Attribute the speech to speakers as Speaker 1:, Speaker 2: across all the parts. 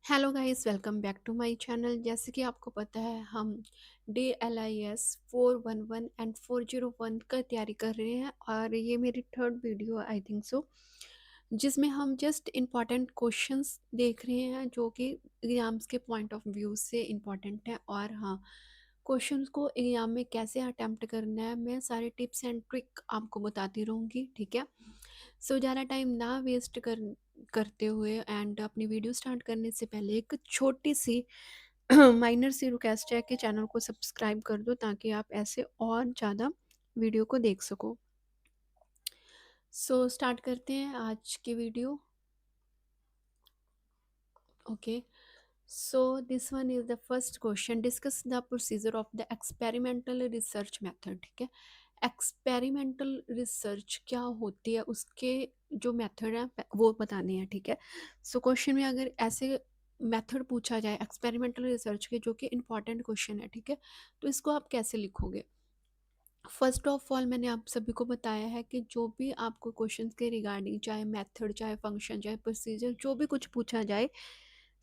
Speaker 1: Hello guys, welcome back to my channel. जैसे कि आपको पता है, हम DLIS 411 एंड 401 का तैयारी कर रहे हैं और ये मेरी third video I think so, जिसमें हम जस्ट इम्पॉर्टेंट क्वेश्चंस देख रहे हैं जो कि एग्जाम्स के पॉइंट ऑफ व्यू से इम्पॉर्टेंट है। और हाँ, क्वेश्चंस को एग्जाम में कैसे अटेम्प्ट करना है, मैं सारे टिप्स एंड ट्रिक आपको बताती रहूँगी, ठीक है। सो ज़्यादा टाइम ना वेस्ट करते हुए एंड अपनी वीडियो स्टार्ट करने से पहले एक छोटी सी माइनर सी रिक्वेस्ट है कि चैनल को सब्सक्राइब कर दो ताकि आप ऐसे और ज़्यादा वीडियो को देख सको। सो स्टार्ट करते हैं आज की video. Okay, so this one is the first question. Discuss the procedure of the experimental research method. ठीक है, एक्सपेरिमेंटल रिसर्च क्या होती है, उसके जो मेथड है वो बताने हैं। ठीक है, सो क्वेश्चन में अगर ऐसे मेथड पूछा जाए एक्सपेरिमेंटल रिसर्च के, जो कि इंपॉर्टेंट क्वेश्चन है, ठीक है, तो इसको आप कैसे लिखोगे। फर्स्ट ऑफ ऑल मैंने आप सभी को बताया है कि जो भी आपको क्वेश्चंस के रिगार्डिंग, चाहे मेथड, चाहे फंक्शन, चाहे प्रोसीजर, जो भी कुछ पूछा जाए,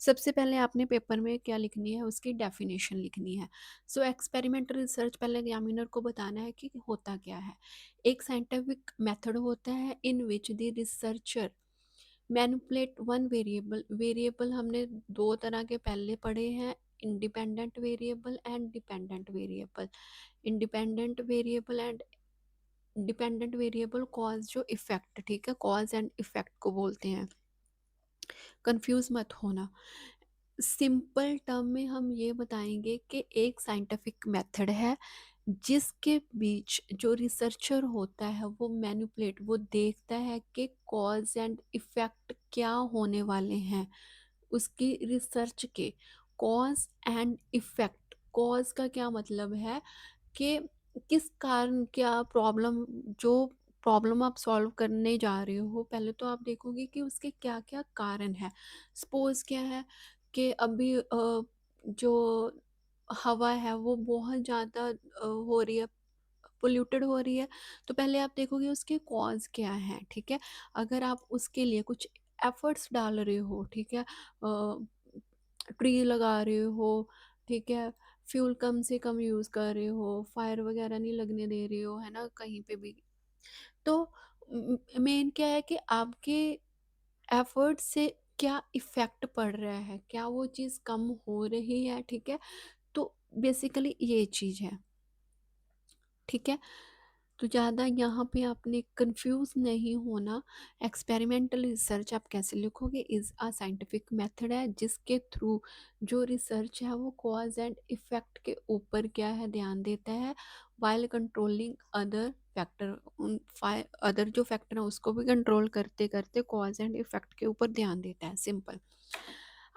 Speaker 1: सबसे पहले आपने पेपर में क्या लिखनी है, उसकी डेफिनेशन लिखनी है। सो एक्सपेरिमेंटल रिसर्च पहले एग्जामिनर को बताना है कि होता क्या है। एक साइंटिफिक मेथड होता है in which the researcher manipulate one variable. Variable हमने दो तरह के पहले पढ़े हैं, independent variable and dependent variable. Independent variable and dependent variable cause जो इफेक्ट, ठीक है, कॉज एंड इफेक्ट को बोलते हैं, कंफ्यूज मत होना। सिंपल टर्म में हम ये बताएंगे कि एक साइंटिफिक मेथड है जिसके बीच जो रिसर्चर होता है वो मैनिपुलेट, वो देखता है कि कॉज एंड इफेक्ट क्या होने वाले हैं उसकी रिसर्च के। कॉज एंड इफेक्ट, कॉज का क्या मतलब है कि किस कारण, क्या प्रॉब्लम, जो प्रॉब्लम आप सॉल्व करने जा रहे हो, पहले तो आप देखोगे कि उसके क्या क्या कारण है। सपोज क्या है कि अभी जो हवा है वो बहुत ज़्यादा हो रही है, पोल्यूटेड हो रही है, तो पहले आप देखोगे उसके कॉज क्या है। ठीक है, अगर आप उसके लिए कुछ एफर्ट्स डाल रहे हो, ठीक है, ट्री लगा रहे हो, ठीक है, फ्यूल कम से कम यूज़ कर रहे हो, फायर वगैरह नहीं लगने दे रहे हो, है ना, कहीं पे भी, तो मेन क्या है कि आपके एफर्ट से क्या इफेक्ट पड़ रहा है, क्या वो चीज़ कम हो रही है। ठीक है, तो बेसिकली ये चीज़ है। ठीक है, तो ज़्यादा यहाँ पे आपने कंफ्यूज नहीं होना। एक्सपेरिमेंटल रिसर्च आप कैसे लिखोगे, इज़ अ साइंटिफिक मेथड है जिसके थ्रू जो रिसर्च है वो कॉज एंड इफेक्ट के ऊपर क्या है, ध्यान देता है, वाइल कंट्रोलिंग अदर फैक्टर। उन अदर जो फैक्टर है उसको भी कंट्रोल करते करते कॉज एंड इफेक्ट के ऊपर ध्यान देता है। सिंपल।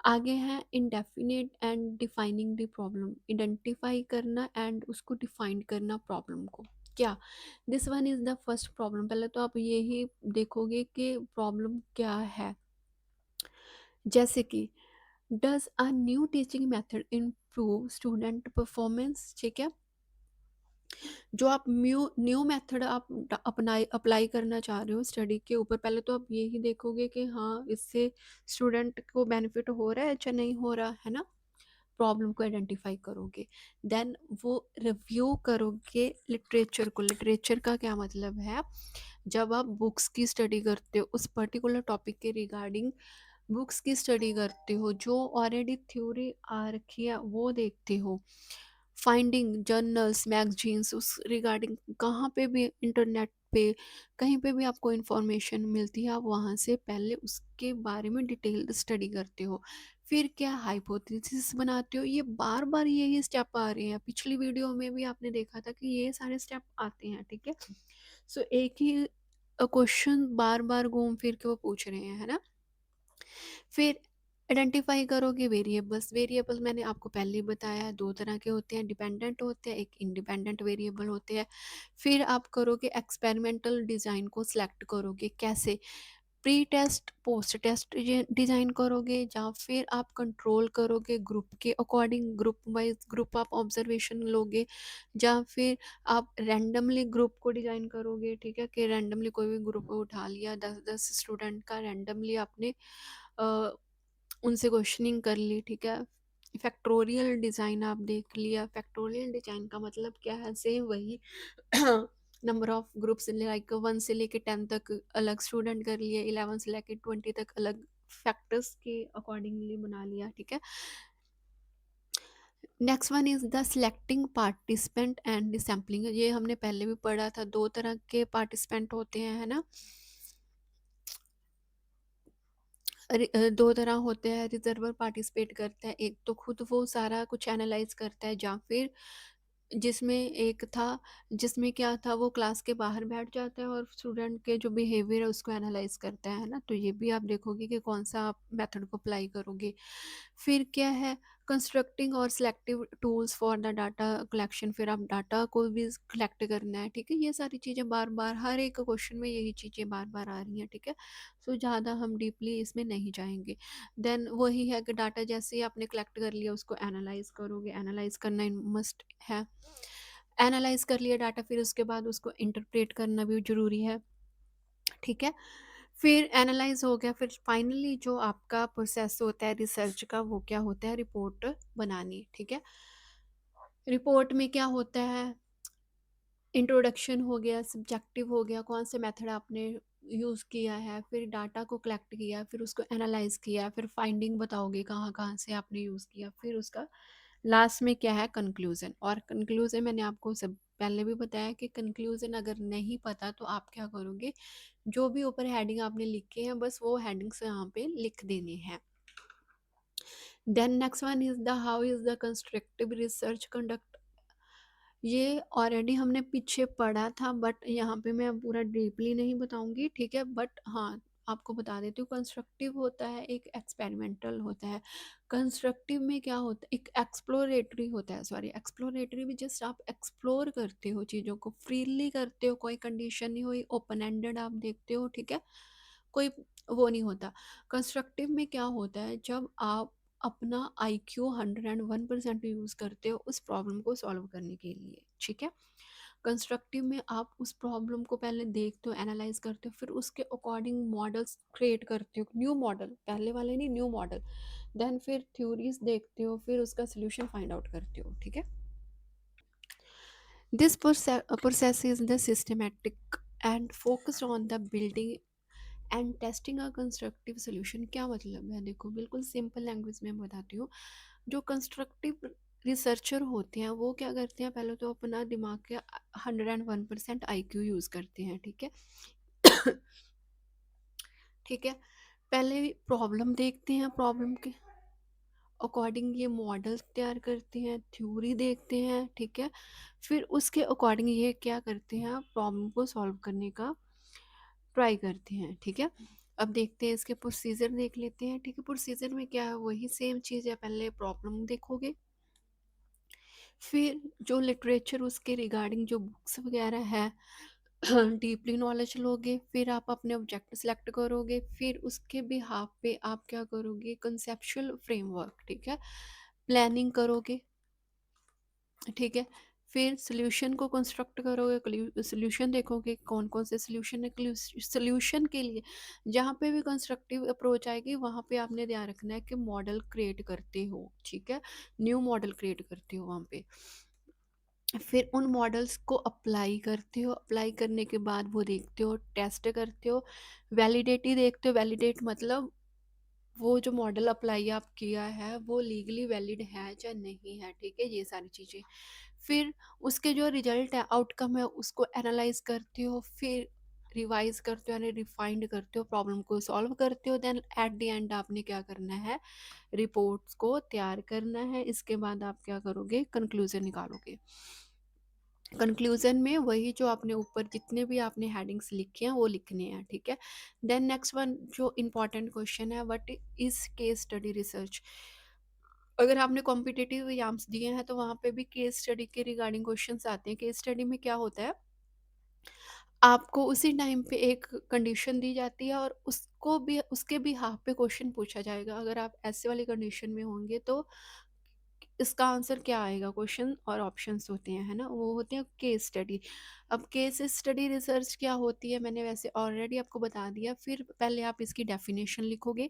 Speaker 1: आगे है indefinite and defining the problem. Identify करना एंड उसको डिफाइन करना प्रॉब्लम को। क्या, this one is the first problem. पहले तो आप यही देखोगे कि प्रॉब्लम क्या है। जैसे कि does a new teaching method improve student performance. ठीक है, जो आप न्यू न्यू मेथड आप अपनाए अप्लाई करना चाह रहे हो स्टडी के ऊपर, पहले तो आप यही देखोगे कि हाँ, इससे स्टूडेंट को बेनिफिट हो रहा है या नहीं हो रहा है ना। प्रॉब्लम को आइडेंटिफाई करोगे, देन वो रिव्यू करोगे लिटरेचर को। लिटरेचर का क्या मतलब है, जब आप बुक्स की स्टडी करते हो उस पर्टिकुलर टॉपिक के रिगार्डिंग, बुक्स की स्टडी करते हो, जो ऑलरेडी थ्योरी आ रखी है वो देखते हो, फाइंडिंग जर्नल्स, मैगजीन्स, उस रिगार्डिंग कहाँ पे भी, इंटरनेट पे कहीं पे भी आपको इंफॉर्मेशन मिलती है, आप वहाँ से पहले उसके बारे में डिटेल स्टडी करते हो। फिर क्या, हाइपोथेसिस बनाते हो। ये बार बार यही स्टेप आ रहे हैं, पिछली वीडियो में भी आपने देखा था कि ये सारे स्टेप आते हैं। ठीक है, सो एक ही क्वेश्चन बार बार घूम फिर के वो पूछ रहे हैं, है ना। फिर आइडेंटिफाई करोगे वेरिएबल्स। वेरिएबल मैंने आपको पहले ही बताया है, दो तरह के होते हैं, डिपेंडेंट होते हैं, एक इंडिपेंडेंट वेरिएबल होते हैं। फिर आप करोगे एक्सपेरिमेंटल डिज़ाइन को सिलेक्ट करोगे, कैसे, pre test post test design करोगे, या फिर आप कंट्रोल करोगे ग्रुप के अकॉर्डिंग, ग्रुप वाइज ग्रुप आप ऑब्जर्वेशन लोगे, या फिर आप रैंडमली ग्रुप को डिज़ाइन करोगे। ठीक है, कि रैंडमली कोई भी ग्रुप उठा लिया, 10-10 स्टूडेंट का रैंडमली आपने उनसे क्वेश्चनिंग कर ली, ठीक है। फैक्टोरियल डिज़ाइन आप देख लिया, फैक्टोरियल डिज़ाइन का मतलब क्या है, सेम वही नंबर ऑफ ग्रुप्स लाइक 1 से लेके 10 तक अलग स्टूडेंट कर लिए, 11 से लेके 20 तक अलग फैक्टर्स के अकॉर्डिंगली बना लिया, ठीक है। Next one is the selecting participant and sampling, ये हमने पहले भी पढ़ा था, दो तरह के पार्टिसिपेंट होते हैं, है ना। दो तरह होते हैं, रिजर्वर पार्टिसिपेट करता है, एक तो खुद वो सारा कुछ एनालाइज करता है, या फिर जिसमें एक था, जिसमें क्या था, वो क्लास के बाहर बैठ जाता है और स्टूडेंट के जो बिहेवियर है उसको एनालाइज करता है ना। तो ये भी आप देखोगे कि कौन सा आप मेथड को अप्लाई करोगे। फिर क्या है, कंस्ट्रक्टिंग और selective tools for the data collection, फिर आप डाटा को भी कलेक्ट करना है, ठीक है। ये सारी चीज़ें बार बार हर एक क्वेश्चन में यही चीज़ें बार बार आ रही हैं, ठीक है। सो ज़्यादा हम डीपली इसमें नहीं जाएंगे। देन वही है कि डाटा जैसे ही आपने कलेक्ट कर लिया उसको एनालाइज करोगे, एनालाइज करना मस्ट है। एनालाइज कर लिया डाटा, फिर उसके बाद उसको इंटरप्रेट करना भी ज़रूरी है, ठीक है। फिर एनालाइज हो गया, फिर फाइनली जो आपका प्रोसेस होता है रिसर्च का वो क्या होता है, रिपोर्ट बनानी, ठीक है। रिपोर्ट में क्या होता है, इंट्रोडक्शन हो गया, सब्जेक्टिव हो गया, कौन से मेथड आपने यूज़ किया है, फिर डाटा को कलेक्ट किया, फिर उसको एनालाइज किया, फिर फाइंडिंग बताओगे कहाँ कहाँ से आपने यूज़ किया, फिर उसका लास्ट में क्या है, कंक्लूजन। और कंक्लूजन मैंने आपको सब पहले भी बताया कि कंक्लूजन अगर नहीं पता तो आप क्या करोगे, जो भी ऊपर हेडिंग आपने लिखे हैं बस वो हेडिंग्स यहाँ पे लिख देने हैं। Then next one is the how is the constructive research conduct, ये ऑलरेडी हमने पीछे पढ़ा था, बट यहाँ पे मैं पूरा डीपली नहीं बताऊंगी, ठीक है। बट हाँ, आपको बता देती हूँ, कंस्ट्रक्टिव होता है, एक एक्सपेरिमेंटल होता है। कंस्ट्रक्टिव में क्या होता है, एक एक्सप्लोरेटरी होता है, सॉरी एक्सप्लोरेटरी भी जस्ट आप एक्सप्लोर करते हो, चीज़ों को फ्रीली करते हो, कोई कंडीशन नहीं हुई, ओपन एंडेड आप देखते हो, ठीक है। कोई वो नहीं होता। कंस्ट्रक्टिव में क्या होता है, जब आप अपना IQ 101% यूज़ करते हो उस प्रॉब्लम को सॉल्व करने के लिए, ठीक है। कंस्ट्रक्टिव में आप उस प्रॉब्लम को पहले देखते हो, एनालाइज करते हो, फिर उसके अकॉर्डिंग मॉडल्स क्रिएट करते हो, न्यू मॉडल, पहले वाले नहीं, न्यू मॉडल। देन फिर थ्योरीज देखते हो, फिर उसका सोल्यूशन फाइंड आउट करते हो, ठीक है। This process is the systematic and focused on the building and testing a constructive solution, क्या मतलब है, देखो बिल्कुल सिंपल लैंग्वेज में बताती हूँ। जो कंस्ट्रक्टिव रिसर्चर होते हैं वो क्या करते हैं, पहले तो अपना दिमाग के 101% IQ यूज़ करते हैं, ठीक है। ठीक है, पहले प्रॉब्लम देखते हैं, प्रॉब्लम के अकॉर्डिंग ये मॉडल्स तैयार करते हैं, थ्योरी देखते हैं, ठीक है। फिर उसके अकॉर्डिंग ये क्या करते हैं, प्रॉब्लम को सॉल्व करने का ट्राई करते हैं, ठीक है। अब देखते हैं इसके प्रोसीजर देख लेते हैं, ठीक है। प्रोसीजर में क्या है, वही सेम चीज़ है, पहले प्रॉब्लम देखोगे, फिर जो लिटरेचर उसके रिगार्डिंग जो बुक्स वगैरह है डीपली नॉलेज लोगे, फिर आप अपने ऑब्जेक्ट सेलेक्ट करोगे, फिर उसके बिहाफ पे आप क्या करोगे, कंसेप्चुअल फ्रेमवर्क, ठीक है, प्लानिंग करोगे, ठीक है। फिर सॉल्यूशन को कंस्ट्रक्ट करोगे, सॉल्यूशन देखोगे कौन कौन से सॉल्यूशन है, सॉल्यूशन के लिए जहाँ पे भी कंस्ट्रक्टिव अप्रोच आएगी वहाँ पे आपने ध्यान रखना है कि मॉडल क्रिएट करते हो, ठीक है, न्यू मॉडल क्रिएट करते हो वहाँ पे। फिर उन मॉडल्स को अप्लाई करते हो, अप्लाई करने के बाद वो देखते हो, टेस्ट करते हो, वैलिडेटी देखते हो, वैलिडेट मतलब वो जो मॉडल अप्लाई आप किया है वो लीगली वैलिड है या नहीं है, ठीक है, ये सारी चीज़ें। फिर उसके जो रिजल्ट है, आउटकम है, उसको एनालाइज करते हो, फिर रिवाइज करते हो यानी रिफाइंड करते हो, प्रॉब्लम को सॉल्व करते हो, देन एट द एंड आपने क्या करना है, रिपोर्ट्स को तैयार करना है। इसके बाद आप क्या करोगे, कंक्लूजन निकालोगे। कंक्लूजन में वही जो आपने ऊपर जितने भी आपने हेडिंग्स लिखे हैं वो लिखने हैं, ठीक है। देन नेक्स्ट वन जो इम्पोर्टेंट क्वेश्चन है, what is case study research. अगर आपने कॉम्पिटिटिव एग्जाम्स दिए हैं तो वहाँ पे भी केस स्टडी के रिगार्डिंग क्वेश्चंस आते हैं। केस स्टडी में क्या होता है, आपको उसी टाइम पे एक कंडीशन दी जाती है और उसको भी उसके भी हाफ पे क्वेश्चन पूछा जाएगा। अगर आप ऐसे वाली कंडीशन में होंगे तो इसका आंसर क्या आएगा, क्वेश्चन और ऑप्शंस होते हैं, है ना, वो होते हैं केस स्टडी। अब केस स्टडी रिसर्च क्या होती है, मैंने वैसे ऑलरेडी आपको बता दिया, फिर पहले आप इसकी डेफिनेशन लिखोगे।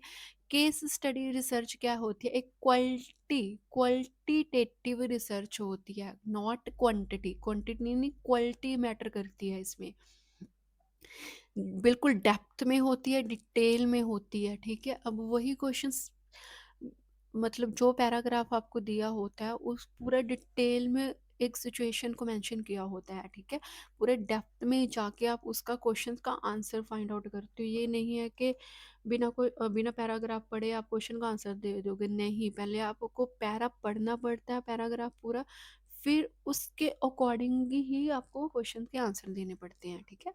Speaker 1: केस स्टडी रिसर्च क्या होती है, एक क्वालिटेटिव रिसर्च होती है, नॉट क्वांटिटी। क्वांटिटी नहीं, क्वालिटी मैटर करती है इसमें, बिल्कुल डेप्थ में होती है, डिटेल में होती है, ठीक है। अब वही क्वेश्चंस, मतलब जो पैराग्राफ आपको दिया होता है उस पूरा डिटेल में एक सिचुएशन को मेंशन किया होता है, ठीक है। पूरे डेप्थ में जाके आप उसका क्वेश्चन का आंसर फाइंड आउट करते हो। ये नहीं है कि बिना पैराग्राफ पढ़े आप क्वेश्चन का आंसर दे दोगे, नहीं, पहले आपको पैरा पढ़ना पड़ता है, पैराग्राफ पूरा, फिर उसके अकॉर्डिंग ही आपको क्वेश्चन के आंसर देने पड़ते हैं, ठीक है।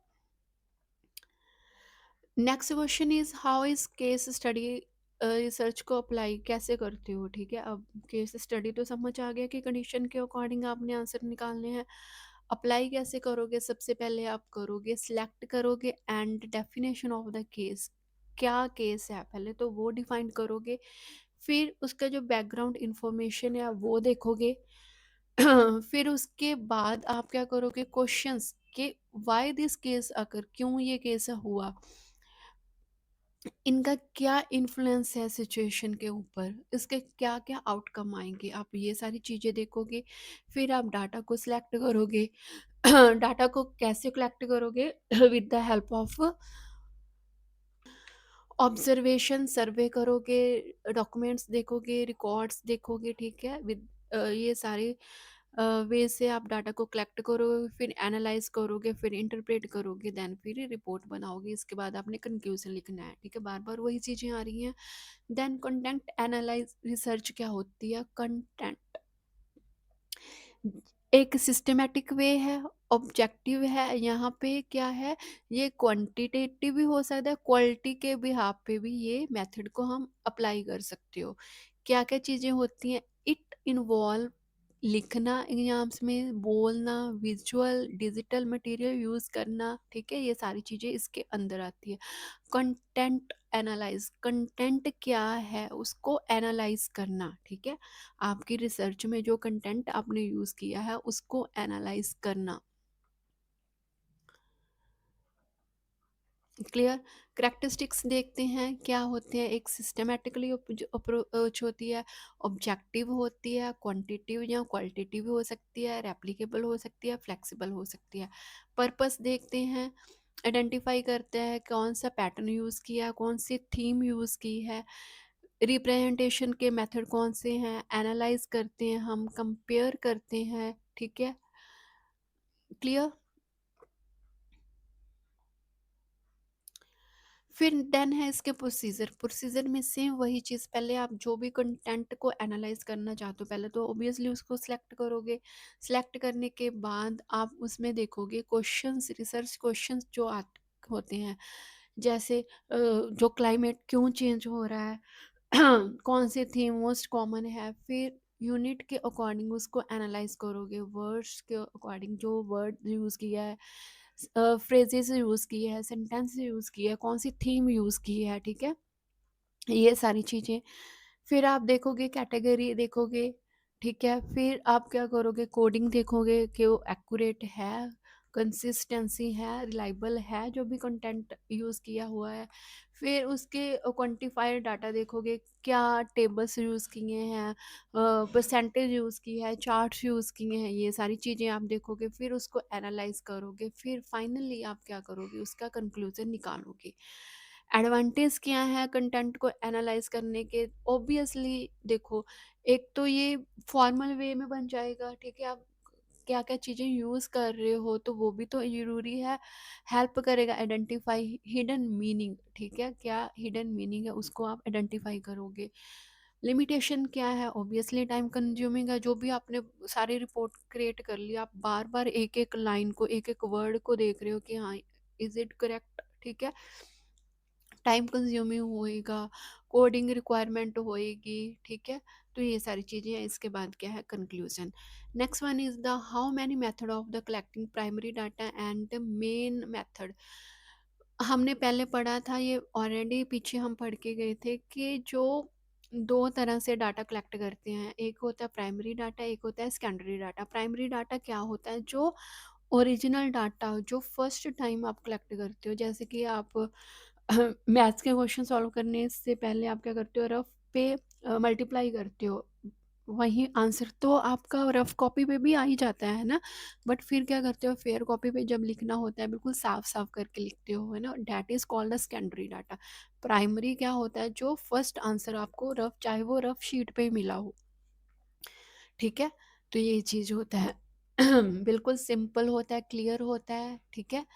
Speaker 1: Next question is how is case study research को अप्लाई कैसे करते हो, ठीक है। अब केस स्टडी तो समझ आ गया कि कंडीशन के अकॉर्डिंग आपने आंसर निकालने हैं। अप्लाई कैसे करोगे, सबसे पहले आप करोगे, सिलेक्ट करोगे and definition of the case, क्या केस है पहले तो वो डिफाइन करोगे। फिर उसका जो बैकग्राउंड इंफॉर्मेशन है वो देखोगे। फिर उसके बाद आप क्या करोगे, क्वेश्चंस कि वाई दिस केस अकर, क्यों ये केस हुआ, इनका क्या इन्फ्लुएंस है सिचुएशन के ऊपर, इसके क्या क्या आउटकम आएंगे, आप ये सारी चीज़ें देखोगे। फिर आप डाटा को सिलेक्ट करोगे। डाटा को कैसे कलेक्ट करोगे, with the help of observation, survey करोगे, डॉक्यूमेंट्स देखोगे, रिकॉर्ड्स देखोगे, ठीक है। विद ये सारे वे से आप डाटा को कलेक्ट करोगे, फिर एनालाइज करोगे, फिर इंटरप्रेट करोगे, देन फिर रिपोर्ट बनाओगे। इसके बाद आपने कंक्लूजन लिखना है, ठीक है। बार बार वही चीज़ें आ रही हैं। देन कंटेंट एनालाइज रिसर्च क्या होती है, कंटेंट एक सिस्टमेटिक वे है, ऑब्जेक्टिव है, यहाँ पे क्या है, ये क्वांटिटेटिव भी हो सकता है, क्वालिटी के बिहाफ पे भी ये मेथड को हम अप्लाई कर सकते हो। क्या क्या चीज़ें होती हैं, इट इन्वॉल्व लिखना एग्जाम्स में, बोलना, विजुअल डिजिटल मटेरियल यूज़ करना, ठीक है, ये सारी चीज़ें इसके अंदर आती है। कंटेंट एनालाइज, कंटेंट क्या है उसको एनालाइज करना, ठीक है। आपकी रिसर्च में जो कंटेंट आपने यूज़ किया है उसको एनालाइज करना, क्लियर। करेक्टरिस्टिक्स देखते हैं क्या होते हैं, एक सिस्टमेटिकली अप्रोच होती है, ऑब्जेक्टिव होती है, क्वांटिटिव या क्वालिटेटिव हो सकती है, रेप्लिकेबल हो सकती है, फ्लेक्सिबल हो सकती है। पर्पस देखते हैं, आइडेंटिफाई करते हैं कौन सा पैटर्न यूज़ किया है, कौन सी थीम यूज़ की है, रिप्रेजेंटेशन के मेथड कौन से हैं, एनालाइज करते हैं, हम कंपेयर करते हैं, ठीक है, क्लियर। फिर देन है इसके प्रोसीजर, प्रोसीजर में सेम वही चीज़, पहले आप जो भी कंटेंट को एनालाइज करना चाहते हो पहले तो ऑब्वियसली उसको सिलेक्ट करोगे। सिलेक्ट करने के बाद आप उसमें देखोगे क्वेश्चंस, रिसर्च क्वेश्चंस जो होते हैं, जैसे जो क्लाइमेट क्यों चेंज हो रहा है, कौन सी थीम मोस्ट कॉमन है, फिर यूनिट के अकॉर्डिंग उसको एनालाइज करोगे, वर्ड्स के अकॉर्डिंग जो वर्ड यूज़ किया है, फ्रेजेस यूज़ किए हैं, सेंटेंस यूज़ किया है, कौन सी थीम यूज़ की है, ठीक है, ये सारी चीज़ें। फिर आप देखोगे, कैटेगरी देखोगे, ठीक है। फिर आप क्या करोगे, कोडिंग देखोगे कि वो एक्यूरेट है, कंसिस्टेंसी है, रिलायबल है जो भी कंटेंट यूज़ किया हुआ है। फिर उसके क्वांटिफाइड डाटा देखोगे, क्या टेबल्स यूज़ किए हैं, परसेंटेज यूज़ की है, चार्ट्स यूज़ किए हैं, ये सारी चीज़ें आप देखोगे। फिर उसको एनालाइज करोगे, फिर फाइनली आप क्या करोगे, उसका कंक्लूजन निकालोगे। एडवांटेज क्या है कंटेंट को एनालाइज करने के, ऑब्वियसली देखो, एक तो ये फॉर्मल वे में बन जाएगा, ठीक है। आप क्या क्या चीज़ें यूज़ कर रहे हो तो वो भी तो ज़रूरी है, हेल्प करेगा आइडेंटिफाई हिडन मीनिंग, ठीक है, क्या हिडन मीनिंग है उसको आप आइडेंटिफाई करोगे। लिमिटेशन क्या है, ऑब्वियसली टाइम कंज्यूमिंग है, जो भी आपने सारी रिपोर्ट क्रिएट कर ली, आप बार बार एक एक लाइन को, एक एक वर्ड को देख रहे हो कि हाँ इज इट करेक्ट, ठीक है, टाइम कंज्यूमिंग होएगा, कोडिंग रिक्वायरमेंट होएगी, ठीक है। तो ये सारी चीज़ें हैं। इसके बाद क्या है, conclusion. Next one is the how many method of the collecting primary data and the main method. हमने पहले पढ़ा था ये, ऑलरेडी पीछे हम पढ़ के गए थे कि जो दो तरह से डाटा कलेक्ट करते हैं, एक होता है प्राइमरी डाटा, एक होता है सेकेंडरी डाटा। प्राइमरी डाटा क्या होता है, जो ओरिजिनल डाटा जो फर्स्ट टाइम आप कलेक्ट करते हो, जैसे कि आप मैथ्स के क्वेश्चन सॉल्व करने से पहले आप क्या करते हो, रफ पे मल्टीप्लाई करते हो, वही आंसर तो आपका रफ कॉपी पे भी आ ही जाता है ना, बट फिर क्या करते हो, फेयर कॉपी पे जब लिखना होता है बिल्कुल साफ साफ करके लिखते हो, है ना, that is called the secondary data. Primary क्या होता है, जो फर्स्ट आंसर आपको रफ, चाहे वो रफ शीट पे ही मिला हो, ठीक है। तो ये चीज़ होता है। बिल्कुल सिंपल होता है, क्लियर होता है, ठीक है।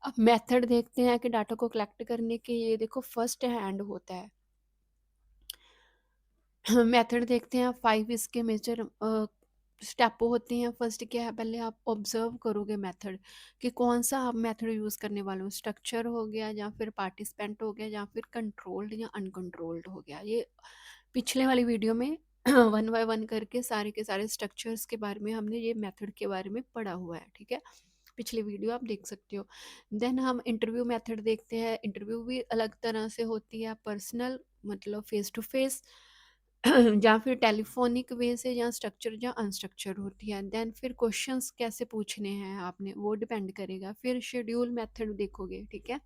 Speaker 1: अब मेथड देखते हैं कि डाटा को कलेक्ट करने के, ये देखो फर्स्ट हैंड होता है। मेथड देखते हैं, 5 इसके मेजर स्टेप होते हैं। फर्स्ट क्या है, पहले आप ऑब्जर्व करोगे मेथड कि कौन सा आप मेथड यूज़ करने वाले हो, स्ट्रक्चर हो गया या फिर पार्टिसिपेंट हो गया या फिर कंट्रोल्ड या अनकंट्रोल्ड हो गया। ये पिछले वाली वीडियो में वन बाय वन करके सारे के सारे स्ट्रक्चर्स के बारे में हमने ये मेथड के बारे में पढ़ा हुआ है, ठीक है। पिछली वीडियो आप देख सकते हो। देन हम इंटरव्यू मेथड देखते हैं। इंटरव्यू भी अलग तरह से होती है, पर्सनल मतलब फेस टू फेस, या फिर टेलीफोनिक वे से, या स्ट्रक्चर या अनस्ट्रक्चर होती है। देन फिर क्वेश्चंस कैसे पूछने हैं आपने, वो डिपेंड करेगा। फिर शेड्यूल मेथड देखोगे, ठीक है।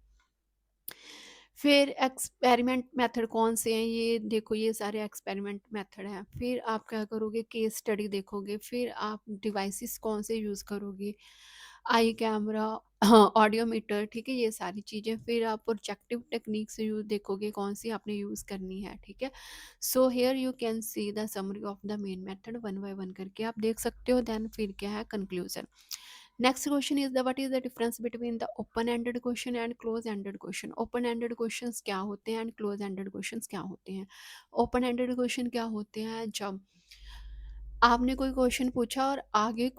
Speaker 1: फिर एक्सपेरिमेंट मेथड कौन से हैं, ये देखो, ये सारे एक्सपेरिमेंट मेथड हैं। फिर आप क्या करोगे, केस स्टडी देखोगे। फिर आप डिवाइसेस कौन से यूज़ करोगे, आई कैमरा, हाँ, ऑडियो मीटर, ठीक है, ये सारी चीज़ें। फिर आप प्रोजेक्टिव टेक्निक से यूज देखोगे कौन सी आपने यूज़ करनी है, ठीक है। So here you can see the summary of the main method, one by one करके आप देख सकते हो। देन फिर क्या है, conclusion. Next question is the what is the difference between the open ended question and close ended question. Open ended questions क्या होते हैं एंड क्लोज एंडेड क्वेश्चंस क्या होते हैं। ओपन एंडेड क्वेश्चन क्या होते हैं, जब आपने कोई क्वेश्चन पूछा और आगे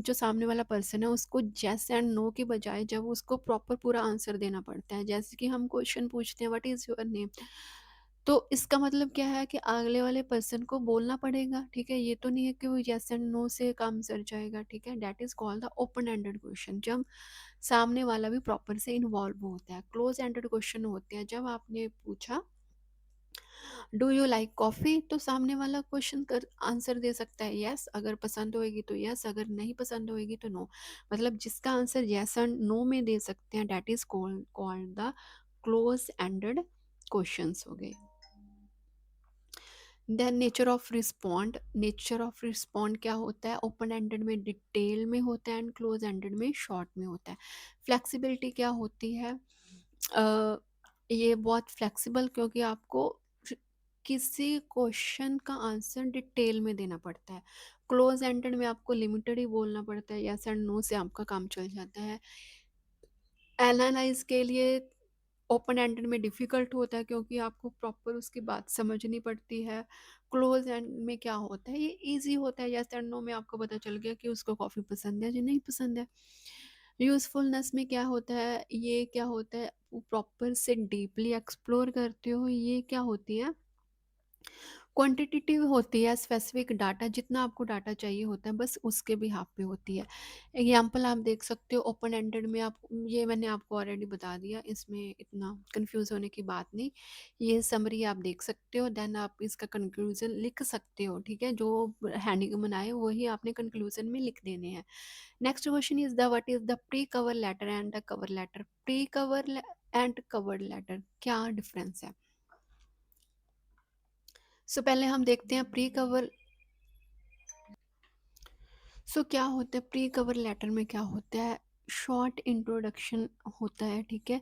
Speaker 1: जो सामने वाला पर्सन है उसको यस एंड नो की बजाय जब उसको प्रॉपर पूरा आंसर देना पड़ता है। जैसे कि हम क्वेश्चन पूछते हैं व्हाट इज योर नेम, तो इसका मतलब क्या है कि अगले वाले पर्सन को बोलना पड़ेगा, ठीक है। ये तो नहीं है कि वो यस एंड नो से काम सर जाएगा, ठीक है। That is called the open ended question, जब सामने वाला भी प्रॉपर से इन्वॉल्व होता है। क्लोज एंडेड क्वेश्चन होते हैं जब आपने पूछा डू यू लाइक कॉफ़ी, तो सामने वाला क्वेश्चन कर आंसर दे सकता है यस, अगर पसंद होएगी तो यस, अगर नहीं पसंद होएगी तो नो। मतलब जिसका आंसर यस एंड नो में दे सकते हैं, that is called the close ended questions हो गए। Then nature of respond, nature of respond क्या होता है, ओपन एंडेड में डिटेल में होता है एंड क्लोज एंडेड में शॉर्ट में होता है। फ्लेक्सिबिलिटी क्या होती है, अ, ये बहुत फ्लेक्सिबल, क्योंकि आपको किसी क्वेश्चन का आंसर डिटेल में देना पड़ता है। क्लोज एंडेड में आपको लिमिटेड ही बोलना पड़ता है, यस एंड नो से आपका काम चल जाता है। एनालाइज के लिए ओपन एंडेड में डिफ़िकल्ट होता है, क्योंकि आपको प्रॉपर उसकी बात समझनी पड़ती है। क्लोज एंड में क्या होता है, ये ईज़ी होता है, यस एंड नो में आपको पता चल गया कि उसको कॉफ़ी पसंद है या नहीं पसंद है। यूज़फुलनेस में क्या होता है, ये क्या होता है, प्रॉपर से डीपली एक्सप्लोर करते हो, ये क्या होती है, क्वांटिटेटिव होती है, स्पेसिफिक डाटा, जितना आपको डाटा चाहिए होता है बस उसके बिहाफ पे होती है। एग्जाम्पल आप देख सकते हो, ओपन एंडेड में आप, ये मैंने आपको ऑलरेडी बता दिया, इसमें इतना कंफ्यूज होने की बात नहीं। ये समरी आप देख सकते हो, देन आप इसका कंक्लूजन लिख सकते हो, ठीक है। जो हैंडिंग बनाए वही आपने कंक्लूजन में लिख देने हैं। Next question is the what is the pre cover letter and the cover letter. Pre cover and cover letter क्या डिफरेंस है। सो पहले हम देखते हैं प्री कवर। सो क्या होता है प्री कवर लेटर में, क्या होता है, शॉर्ट इंट्रोडक्शन होता है, ठीक है।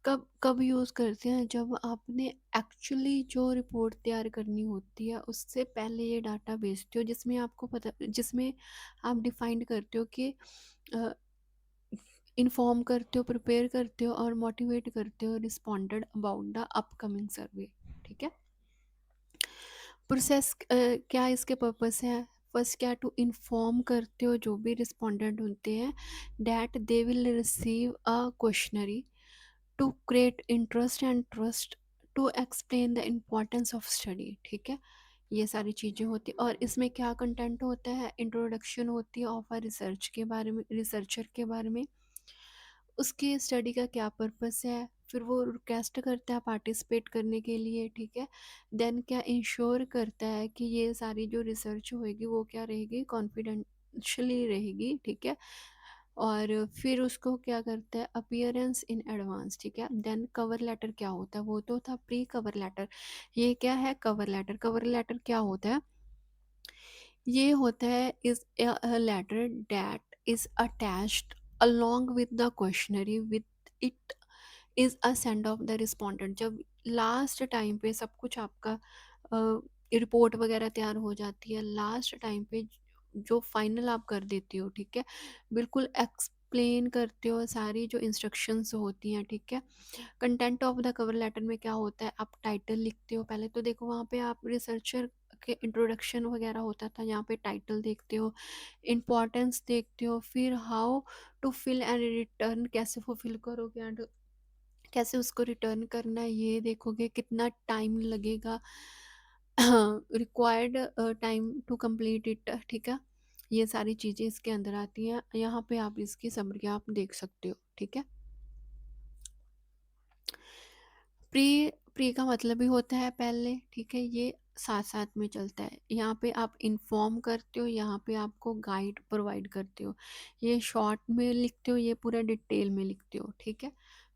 Speaker 1: कब कब यूज़ करते हैं, जब आपने एक्चुअली जो रिपोर्ट तैयार करनी होती है उससे पहले ये डाटा भेजते हो, जिसमें आपको पता, जिसमें आप डिफाइन करते हो कि इन्फॉर्म करते हो, प्रिपेयर करते हो और मोटिवेट करते हो रिस्पॉन्डेड अबाउट द अपकमिंग सर्वे, ठीक है। प्रोसेस क्या इसके पर्पस है, फर्स्ट क्या, टू इन्फॉर्म करते हो जो भी रिस्पोंडेंट होते हैं that they will receive a questionnaire to create interest and trust, to explain the importance of study, ठीक है। ये सारी चीज़ें होती हैं। और इसमें क्या कंटेंट होता है, इंट्रोडक्शन होती है ऑफ अ रिसर्च के बारे में, रिसर्चर के बारे में, उसके स्टडी का क्या पर्पस है, फिर वो रिक्वेस्ट करता है पार्टिसिपेट करने के लिए, ठीक है। देन क्या इंश्योर करता है कि ये सारी जो रिसर्च होएगी वो क्या रहेगी, कॉन्फिडेंशियली रहेगी, ठीक है। और फिर उसको क्या करता है, अपीयरेंस इन एडवांस, ठीक है। देन कवर लेटर क्या होता है, वो तो था प्री कवर लेटर, ये क्या है कवर लेटर। कवर लेटर क्या होता है, ये होता है is a letter that is attached along with the questionnaire with it is a send of the respondent। जब लास्ट टाइम पे सब कुछ आपका रिपोर्ट वगैरह तैयार हो जाती है, लास्ट टाइम पे जो फाइनल आप कर देती हो, ठीक है, बिल्कुल एक्सप्लेन करते हो सारी जो इंस्ट्रक्शंस होती हैं, ठीक है। Content of the cover letter में क्या होता है, आप टाइटल लिखते हो पहले तो, देखो वहाँ पे आप रिसर्चर के इंट्रोडक्शन वगैरह होता था, यहाँ पे टाइटल देखते हो, इम्पोर्टेंस देखते हो, फिर how to fill and return, कैसे फुलफिल करोगे एंड कैसे उसको रिटर्न करना है ये देखोगे, कितना टाइम लगेगा, required time to complete it, ठीक है। ये सारी चीज़ें इसके अंदर आती हैं, यहाँ पे आप इसकी समरी आप देख सकते हो, ठीक है। प्री प्री का मतलब ही होता है पहले, ठीक है, ये साथ साथ में चलता है। यहाँ पे आप इन्फॉर्म करते हो, यहाँ पे आपको गाइड प्रोवाइड करते हो, ये शॉर्ट में लिखते हो, ये पूरा डिटेल में लिखते हो, ठीक है।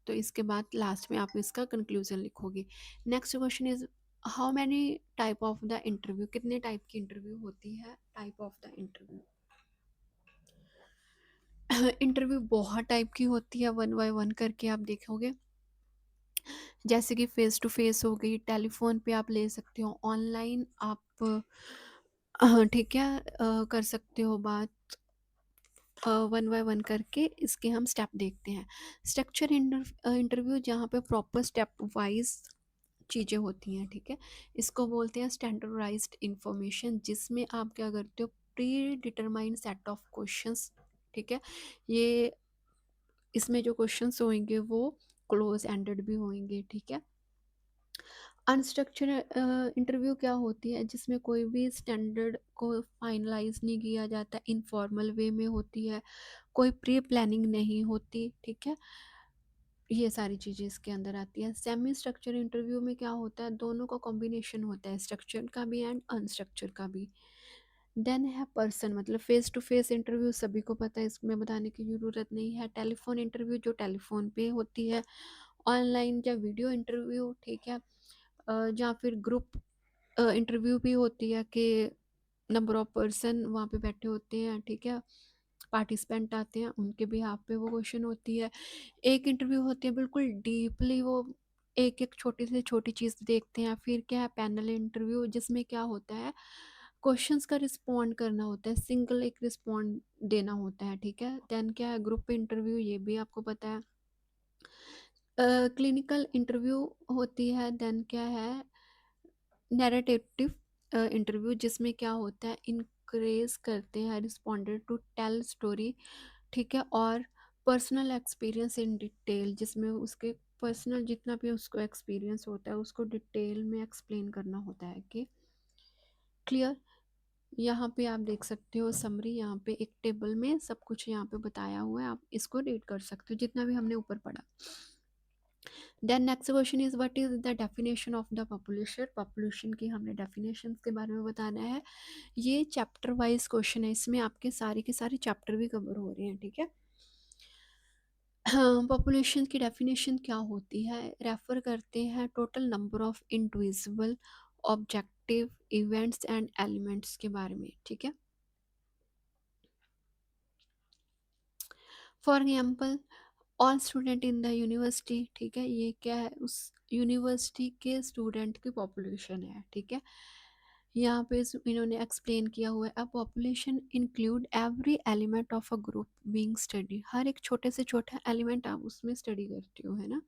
Speaker 1: तो इसके बाद लास्ट में आप इसका कंक्लूजन लिखोगे। Next question is how many type of the interview, कितने टाइप की इंटरव्यू होती है, type of the interview. Interview बहुत टाइप की होती है, वन बाय वन करके आप देखोगे। जैसे कि फेस टू फेस हो गई, टेलीफोन पे आप ले सकते हो, ऑनलाइन आप ठीक है कर सकते हो बात, वन बाय वन करके इसके हम स्टेप देखते हैं। स्ट्रक्चर इंटरव्यू जहाँ पे प्रॉपर स्टेप वाइज चीज़ें होती हैं, ठीक है, इसको बोलते हैं स्टैंडर्डाइज्ड इंफॉर्मेशन, जिसमें आप क्या करते हो, pre determined set of questions, ठीक है। ये इसमें जो क्वेश्चंस होंगे वो क्लोज एंडेड भी होंगे, ठीक है। अनस्ट्रक्चर्ड इंटरव्यू क्या होती है, जिसमें कोई भी स्टैंडर्ड को फाइनलाइज नहीं किया जाता, इनफॉर्मल वे में होती है, कोई प्री प्लानिंग नहीं होती, ठीक है। ये सारी चीज़ें इसके अंदर आती है। सेमी स्ट्रक्चर इंटरव्यू में क्या होता है, दोनों का कॉम्बिनेशन होता है, स्ट्रक्चर का भी एंड अनस्ट्रक्चर का भी। देन है पर्सन, मतलब फेस टू फेस इंटरव्यू सभी को पता है, इसमें बताने की ज़रूरत नहीं है। टेलीफोन इंटरव्यू जो टेलीफोन पे होती है, ऑनलाइन या वीडियो इंटरव्यू, ठीक है, या फिर ग्रुप इंटरव्यू भी होती है कि नंबर ऑफ पर्सन वहाँ पे बैठे होते हैं, ठीक है, पार्टिसिपेंट आते हैं, उनके बिहाफ पे वो क्वेश्चन होती है। एक इंटरव्यू होती है बिल्कुल डीपली, वो एक एक छोटी से छोटी चीज़ देखते हैं। फिर क्या है पैनल इंटरव्यू, जिसमें क्या होता है, क्वेश्चंस का रिस्पॉन्ड करना होता है, सिंगल एक रिस्पॉन्ड देना होता है, ठीक है। देन क्या है ग्रुप इंटरव्यू, ये भी आपको पता है। क्लिनिकल इंटरव्यू होती है। देन क्या है नैरेटिव इंटरव्यू, जिसमें क्या होता है इनक्रेज करते हैं रिस्पॉन्डेंट टू टेल स्टोरी, ठीक है, और पर्सनल एक्सपीरियंस इन डिटेल, जिसमें उसके पर्सनल जितना भी उसको एक्सपीरियंस होता है उसको डिटेल में एक्सप्लेन करना होता है कि क्लियर। यहाँ पे आप देख सकते हो समरी, यहाँ पे एक टेबल में सब कुछ यहाँ पे बताया हुआ है, आप इसको रीड कर सकते हो जितना भी हमने ऊपर पढ़ा। Then next question is what is the definition of the population. Population की हमने डेफिनेशन के बारे में बताना है। ये चैप्टर वाइज क्वेश्चन है, इसमें आपके सारे के सारे चैप्टर भी कवर हो रहे हैं, ठीक है। हाँ, पॉपुलेशन की डेफिनेशन क्या होती है, रेफर करते हैं total number of individual objective events and elements के बारे में, ठीक है। For example all student in the university, ठीक है, ये क्या है, उस यूनिवर्सिटी के स्टूडेंट की पॉपुलेशन है, ठीक है। यहाँ पे इन्होंने एक्सप्लेन किया हुआ है, a population include every element of a group being study, हर एक छोटे से छोटा एलिमेंट आप उसमें स्टडी करते हो, है ना।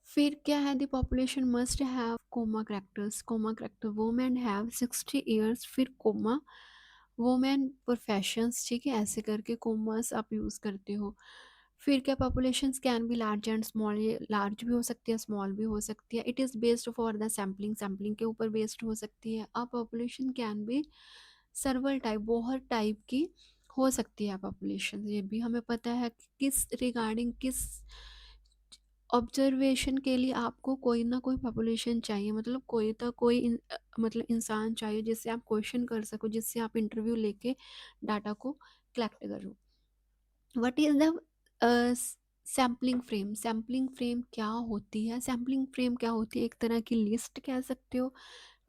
Speaker 1: फिर क्या है, the population must have comma characters, comma character women have 60 years, फिर कोमा वोमेन प्रोफेशंस, ठीक है, ऐसे करके कोमास आप यूज़ करते हो। फिर क्या populations can be large and small, ये लार्ज भी हो सकती है स्मॉल भी हो सकती है। It is based for the sampling, sampling के ऊपर बेस्ड हो सकती है। अब पॉपुलेशन कैन बी सर्वल टाइप, बहुत टाइप की हो सकती है पॉपुलेशन, ये भी हमें पता है कि किस रिगार्डिंग किस ऑब्जर्वेशन के लिए आपको कोई ना कोई पॉपुलेशन चाहिए, मतलब कोई तो कोई मतलब इंसान चाहिए जिससे आप क्वेश्चन कर सको, जिससे आप इंटरव्यू लेके डाटा को कलेक्ट करो। What is the sampling frame? Sampling frame क्या होती है? सैम्पलिंग फ्रेम क्या होती है? एक तरह की लिस्ट कह सकते हो,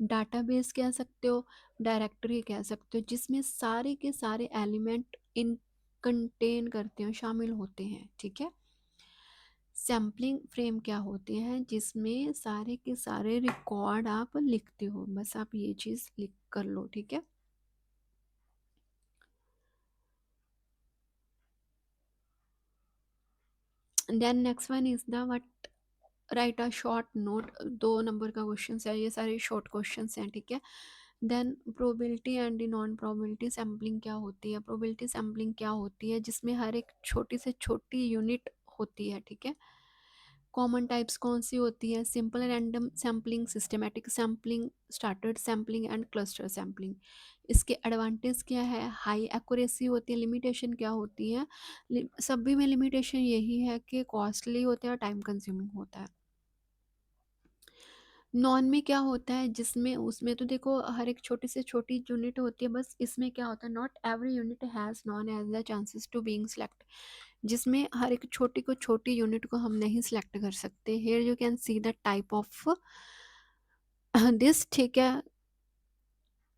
Speaker 1: डाटाबेस कह सकते हो, डायरेक्टरी कह सकते हो, जिसमें सारे के सारे एलिमेंट इन कंटेन करते हो, शामिल होते हैं, ठीक है। सैम्पलिंग फ्रेम क्या होते हैं? जिसमें सारे के सारे रिकॉर्ड आप लिखते हो, बस आप ये चीज़ लिख कर लो, ठीक है। Then next one is the what, write a short note. 2 number का क्वेश्चन है, ये सारे शॉर्ट क्वेश्चन हैं, ठीक है। देन probability and non probability sampling क्या होती है? प्रोबेबिलिटी सैम्पलिंग क्या होती है? जिसमें हर एक छोटी से छोटी यूनिट होती है, ठीक है। कॉमन टाइप्स कौन सी होती है? Simple random sampling, systematic sampling, stratified sampling and cluster sampling. इसके एडवांटेज क्या है? हाई एक्यूरेसी होती है। लिमिटेशन क्या होती है? सभी में लिमिटेशन यही है कि कॉस्टली होता है और टाइम कंज्यूमिंग होता है। नॉन में क्या होता है? जिसमें उसमें तो देखो हर एक छोटी से छोटी यूनिट होती है, बस इसमें क्या होता है, not every unit has non as the chances to being select. जिसमें हर एक छोटी को छोटी यूनिट को हम नहीं सिलेक्ट कर सकते। Here you can see the type of this, ठीक है।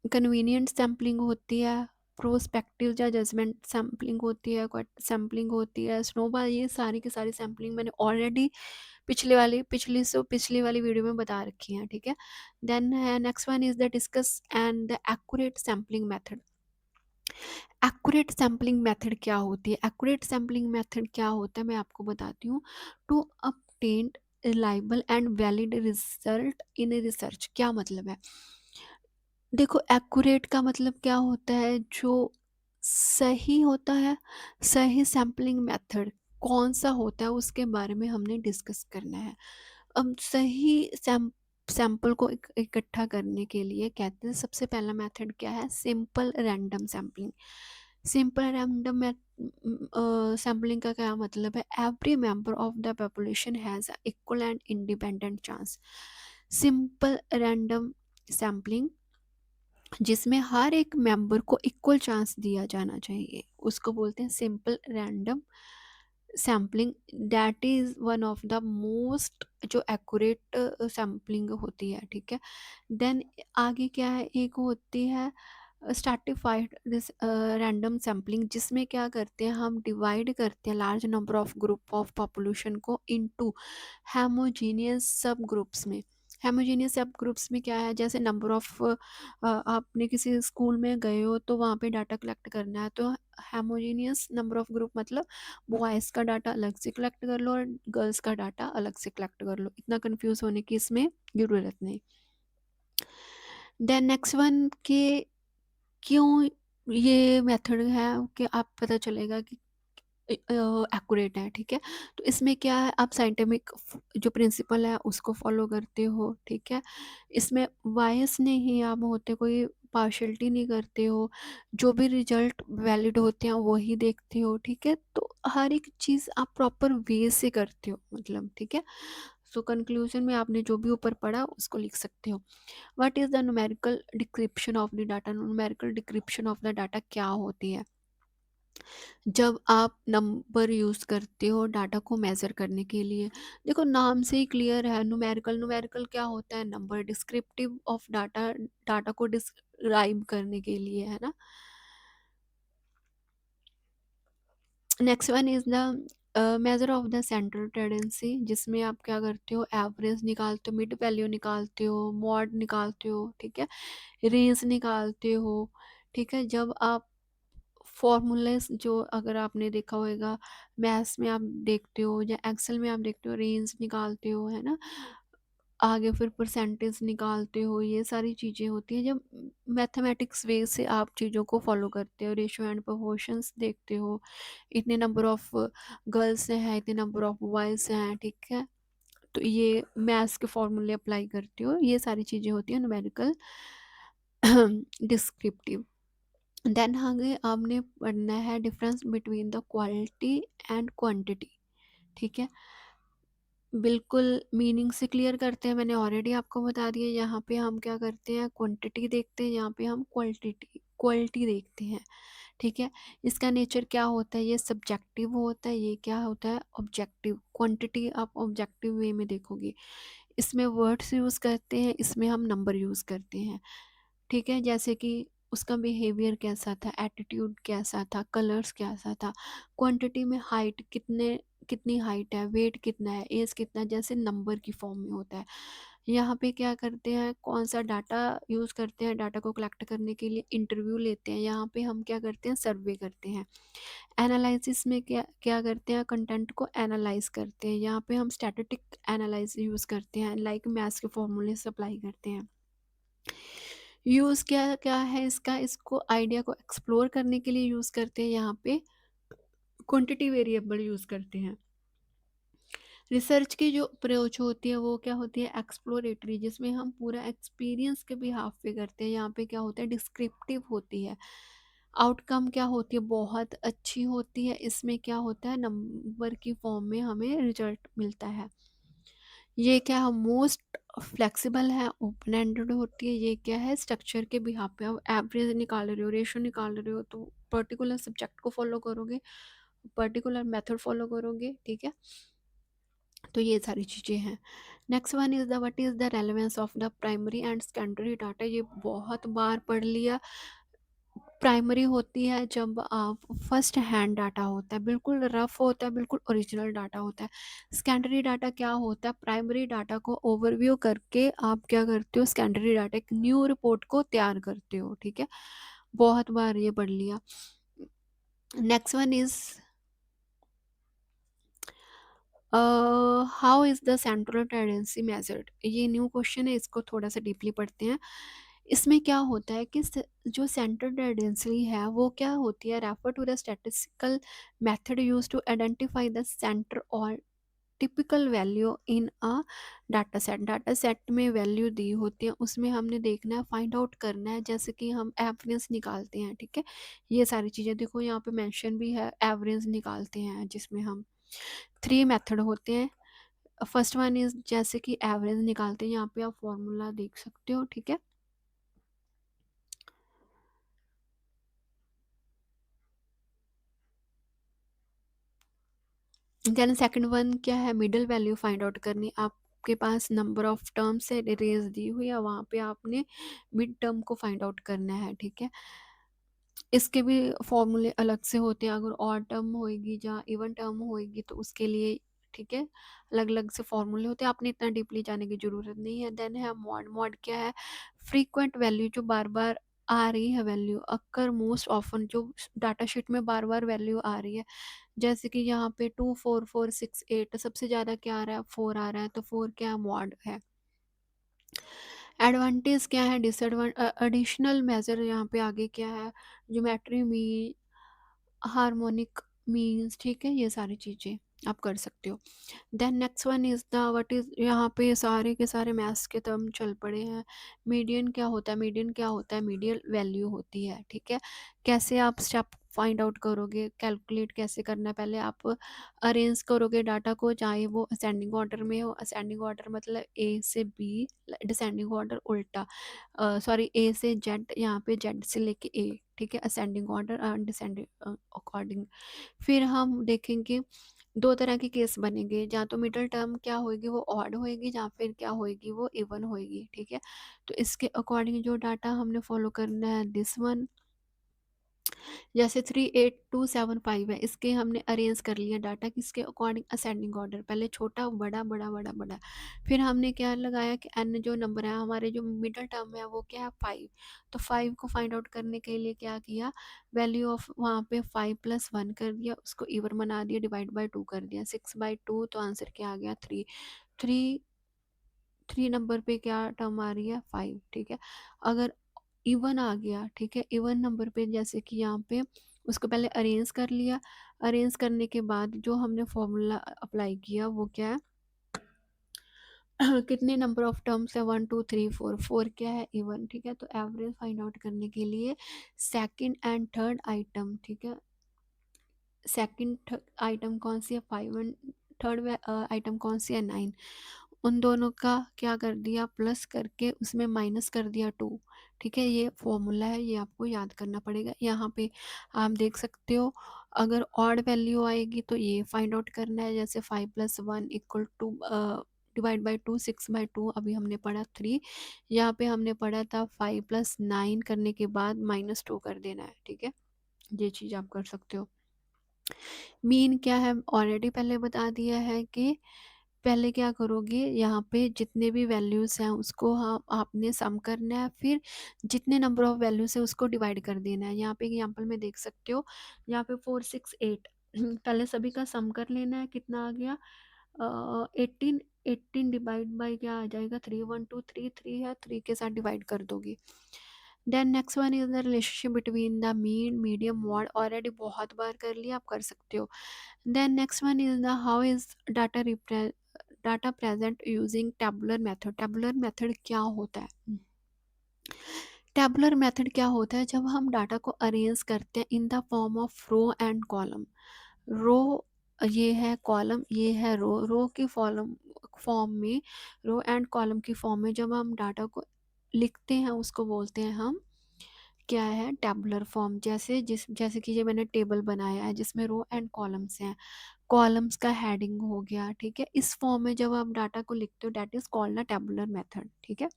Speaker 1: कन्वीनियंट सैम्पलिंग होती है, प्रोस्पेक्टिव या जजमेंट सैम्पलिंग होती है, क्वाट सैम्पलिंग होती है, स्नोबॉल। ये सारी की सारी सैम्पलिंग मैंने ऑलरेडी पिछली वाली वीडियो में बता रखी है, ठीक है। देन है next one is the discuss and the accurate sampling method. Accurate sampling method क्या होती है? एक्यूरेट सैम्पलिंग मेथड क्या होता है मैं आपको बताती हूँ। To obtain reliable and valid result in research. क्या मतलब है? देखो एक्यूरेट का मतलब क्या होता है? जो सही होता है। सही सैम्पलिंग मेथड कौन सा होता है उसके बारे में हमने डिस्कस करना है। अब सही सैंपल को इकट्ठा करने के लिए कहते हैं सबसे पहला मेथड क्या है? Simple random sampling. Simple random sampling का क्या मतलब है? Every member of the population has equal and independent chance. Simple random sampling जिसमें हर एक मेंबर को इक्वल चांस दिया जाना चाहिए, उसको बोलते हैं simple random sampling. That is one of the most जो एक्यूरेट सैम्पलिंग होती है, ठीक है। देन आगे क्या है? एक होती है स्ट्रैटिफाइड रैंडम सैम्पलिंग, जिसमें क्या करते हैं हम डिवाइड करते हैं large number of group of population को इनटू हेमोजीनियस सब ग्रुप्स में। हेमोजीनियस सब ग्रुप्स में क्या है? जैसे नंबर ऑफ आपने किसी स्कूल में गए हो तो वहाँ पे डाटा कलेक्ट करना है, तो हेमोजीनियस नंबर ऑफ ग्रुप मतलब बॉयज़ का डाटा अलग से कलेक्ट कर लो और गर्ल्स का डाटा अलग से कलेक्ट कर लो। इतना कंफ्यूज होने की इसमें ज़रूरत नहीं। देन नेक्स्ट वन के क्यों ये मेथड है कि आप पता चलेगा कि एक्यूरेट है, ठीक है। तो इसमें क्या है? आप साइंटिफिक जो प्रिंसिपल है उसको फॉलो करते हो, ठीक है। इसमें वायस नहीं आप होते, कोई पार्शलिटी नहीं करते हो। जो भी रिजल्ट वैलिड होते हैं वही देखते हो, ठीक है। तो हर एक चीज़ आप प्रॉपर वे से करते हो, मतलब, ठीक है। सो कंक्लूजन में आपने जो भी ऊपर पढ़ा उसको लिख सकते हो। What is the numerical decryption of the data? Numerical decryption of the data क्या होती है? जब आप नंबर यूज़ करते हो डाटा को मेज़र करने के लिए। देखो नाम से ही क्लियर है, न्यूमेरिकल। न्यूमेरिकल क्या होता है? Number. Descriptive of data, data को डिस्क्राइब करने के लिए, है ना। Next one is the measure of the central tendency, जिसमें आप क्या करते हो? एवरेज निकालते हो, मिड वैल्यू निकालते हो, मॉड निकालते हो, ठीक है। रेंज निकालते हो, ठीक है। जब आप फॉर्मूलाज जो अगर आपने देखा होगा मैथ्स में आप देखते हो या एक्सेल में आप देखते हो, रेंज निकालते हो, है ना। आगे फिर परसेंटेज निकालते हो, ये सारी चीज़ें होती हैं जब मैथमेटिक्स वे से आप चीज़ों को फॉलो करते हो। रेशियो एंड प्रोपोर्शंस देखते हो, इतने नंबर ऑफ गर्ल्स हैं, इतने नंबर ऑफ बॉयज़ हैं, ठीक है। तो ये मैथ्स के फॉर्मूले अप्लाई करते हो, ये सारी चीज़ें होती हैं न्यूमेरिकल डिस्क्रिप्टिव। देन आगे आपने पढ़ना है difference between the quality and quantity, ठीक है। बिल्कुल मीनिंग से क्लियर करते हैं, मैंने ऑलरेडी आपको बता दिया। यहाँ पे हम क्या करते हैं, क्वांटिटी देखते हैं, यहाँ पे हम क्वालिटी क्वालिटी देखते हैं, ठीक है। इसका नेचर क्या होता है, ये सब्जेक्टिव होता है, ये क्या होता है, ऑब्जेक्टिव। क्वांटिटी आप ऑब्जेक्टिव वे में देखोगे, इसमें वर्ड्स यूज़ करते हैं, इसमें हम नंबर यूज़ करते हैं, ठीक है। जैसे कि उसका बिहेवियर कैसा था, एटीट्यूड कैसा था, कलर्स कैसा था। क्वांटिटी में हाइट कितने कितनी हाइट है, वेट कितना है, एज कितना है, जैसे नंबर की फॉर्म में होता है। यहाँ पे क्या करते हैं, कौन सा डाटा यूज़ करते हैं, डाटा को कलेक्ट करने के लिए इंटरव्यू लेते हैं। यहाँ पे हम क्या करते हैं, सर्वे करते हैं। एनालिसिस में क्या क्या करते हैं, कंटेंट को एनालाइज करते हैं। यहाँ पे हम स्टैटिस्टिक एनालाइज यूज़ करते हैं, लाइक मैथ्स के फॉर्मूले सप्लाई करते हैं। यूज़ क्या क्या है इसका, इसको आइडिया को एक्सप्लोर करने के लिए यूज़ करते हैं। यहाँ पे क्वांटिटी वेरिएबल यूज़ करते हैं। रिसर्च की जो अप्रोच होती है वो क्या होती है, एक्सप्लोरेटरी, जिसमें हम पूरा एक्सपीरियंस के बिहाफ पे करते हैं। यहाँ पे क्या होता है, डिस्क्रिप्टिव होती है। आउटकम क्या होती है, बहुत अच्छी होती है। इसमें क्या होता है, नंबर की फॉर्म में हमें रिजल्ट मिलता है। ये क्या है, मोस्ट फ्लेक्सिबल है, ओपन एंडेड होती है। ये क्या है, स्ट्रक्चर के बिहाफ पे। अब एवरेज निकाल रहे हो, रेशो निकाल रहे हो, तो पर्टिकुलर सब्जेक्ट को फॉलो करोगे, पर्टिकुलर मेथड फॉलो करोगे, ठीक है। तो ये सारी चीज़ें हैं। Next one is the what is the relevance of the primary and secondary data. ये बहुत बार पढ़ लिया। प्राइमरी होती है जब आप फर्स्ट हैंड डाटा होता है, बिल्कुल रफ होता है, बिल्कुल ओरिजिनल डाटा होता है। सेकेंडरी डाटा क्या होता है, प्राइमरी डाटा को ओवरव्यू करके आप क्या करते हो, सेकेंडरी डाटा एक न्यू रिपोर्ट को तैयार करते हो, ठीक है। बहुत बार ये पढ़ लिया। Next one is how is the central tendency measured. ये न्यू क्वेश्चन है, इसको थोड़ा सा डीपली पढ़ते हैं। इसमें क्या होता है कि जो सेंट्रल टेंडेंसी है वो क्या होती है, refer to the statistical method use to identify the centre or typical value in a data set. Data set में वैल्यू दी होती है, उसमें हमने देखना है, फाइंड आउट करना है। जैसे कि हम एवरेज निकालते हैं, ठीक है। ये सारी चीज़ें देखो, यहाँ पे मेंशन भी है, एवरेज निकालते हैं, जिसमें हम थ्री मेथड होते हैं। फर्स्ट वन इज जैसे कि एवरेज निकालते हैं, यहाँ पे आप फॉर्मूला देख सकते हो, ठीक है। देन सेकंड वन क्या है, मिडल वैल्यू फाइंड आउट करनी। आपके पास नंबर ऑफ टर्म्स है, रेज दी हुई है, वहाँ पे आपने मिड टर्म को फाइंड आउट करना है, ठीक है। इसके भी फॉर्मूले अलग से होते हैं, अगर ऑड टर्म होएगी या इवन टर्म होएगी तो उसके लिए, ठीक है, अलग अलग से फॉर्मूले होते हैं। आपने इतना डीपली जाने की ज़रूरत नहीं है। देन है मॉड। मॉड क्या है, फ्रीक्वेंट वैल्यू, जो बार बार आ रही है वैल्यू, अक्कर मोस्ट ऑफन, जो डाटा शीट में बार बार वैल्यू आ रही है। जैसे कि यहाँ पे 24468 सबसे ज़्यादा क्या आ रहा है, 4 आ रहा है, तो 4 क्या मॉड है। एडवांटेज क्या है, डिसएडवांटेज, एडिशनल मेजर यहाँ पे आगे क्या है, ज्योमेट्री मीन, हार्मोनिक मीन्स, ठीक है। ये सारी चीज़ें आप कर सकते हो। Then next one is the what is, यहाँ पे सारे के सारे मैथ्स के टर्म चल पड़े हैं। मीडियन क्या होता है, मीडियन क्या होता है, मीडियन वैल्यू होती है, ठीक है। कैसे आप स्टेप फाइंड आउट करोगे, कैलकुलेट कैसे करना है, पहले आप अरेंज करोगे डाटा को, चाहे वो असेंडिंग ऑर्डर में हो। असेंडिंग ऑर्डर मतलब ए से बी, डिसेंडिंग ऑर्डर उल्टा, सॉरी ए से जेड, यहाँ पे जेड से लेके ए, ठीक है। Ascending order, descending according. फिर हम देखेंगे दो तरह के केस बनेंगे, या तो मिडल टर्म क्या होएगी, वो ऑड होएगी, या फिर क्या होएगी, वो इवन होएगी, ठीक है। तो इसके अकॉर्डिंग जो डाटा हमने फॉलो करना है, दिस वन, जैसे 38275 है, इसके हमने अरेंज कर लिया डाटा, किसके अकॉर्डिंग, असेंडिंग ऑर्डर, पहले छोटा बड़ा बड़ा बड़ा बड़ा। फिर हमने क्या लगाया कि एन जो नंबर है, हमारे जो मिडल टर्म है वो क्या है, 5। तो 5 को फाइंड आउट करने के लिए क्या किया, वैल्यू ऑफ वहाँ पे 5+1 कर दिया, उसको इवन बना दिया, डिवाइड बाई 2 कर दिया, 6/2, तो आंसर क्या आ गया, 3। थ्री थ्री नंबर पे क्या टर्म आ रही है, 5, ठीक है। अगर इवन आ गया, ठीक है, इवन नंबर पे जैसे कि यहाँ पे उसको पहले अरेंज कर लिया। अरेंज करने के बाद जो हमने फॉर्मूला अप्लाई किया वो क्या है, कितने नंबर ऑफ टर्म्स है, 1 2 3 4, 4 क्या है, इवन, ठीक है। तो एवरेज फाइंड आउट करने के लिए सेकंड एंड थर्ड आइटम, ठीक है, सेकंड आइटम कौन सी है, 5, एंड थर्ड आइटम कौन सी है, 9, उन दोनों का क्या कर दिया, प्लस करके उसमें माइनस कर दिया 2, ठीक है। ये फॉर्मूला है, ये आपको याद करना पड़ेगा। यहाँ पे आप देख सकते हो, अगर ऑड वैल्यू आएगी तो ये फाइंड आउट करना है, जैसे 5 + 1 = 2, डिवाइड बाई 2, 6/2, अभी हमने पढ़ा 3, यहाँ पे हमने पढ़ा था 5 + 9 करने के बाद -2 कर देना है, ठीक है। ये चीज़ आप कर सकते हो। मीन क्या है, ऑलरेडी पहले बता दिया है कि पहले क्या करोगे, यहाँ पे जितने भी वैल्यूज़ हैं उसको हाँ आपने सम करना है, फिर जितने नंबर ऑफ वैल्यूज़ है उसको डिवाइड कर देना है। यहाँ पे एग्जांपल में देख सकते हो, यहाँ पे 4 6 8, पहले सभी का सम कर लेना है, कितना आ गया, 18, 18 डिवाइड बाई क्या आ जाएगा, 3, 1 2 3, 3 है, 3 के साथ डिवाइड कर दोगे। Then next one is the relationship between the mean medium mode, already बहुत बार कर लिया, आप कर सकते हो। Then next one is the how is data data present using tabular method. Tabular method क्या होता है, टेबुलर मेथड क्या होता है, जब हम डाटा को अरेंज करते हैं in the form of row and column. Row ये है, कॉलम ये है, रो रो की फॉर्म फॉर्म में, रो एंड कॉलम की फॉर्म में जब हम डाटा को लिखते हैं उसको बोलते हैं हम क्या है, टेबुलर फॉर्म। जैसे कि ये मैंने टेबल बनाया है जिसमें रो एंड कॉलम्स हैं, कॉलम्स का हेडिंग हो गया, ठीक है। इस फॉर्म में जब आप डाटा को लिखते हो that is called a tabular method, ठीक है।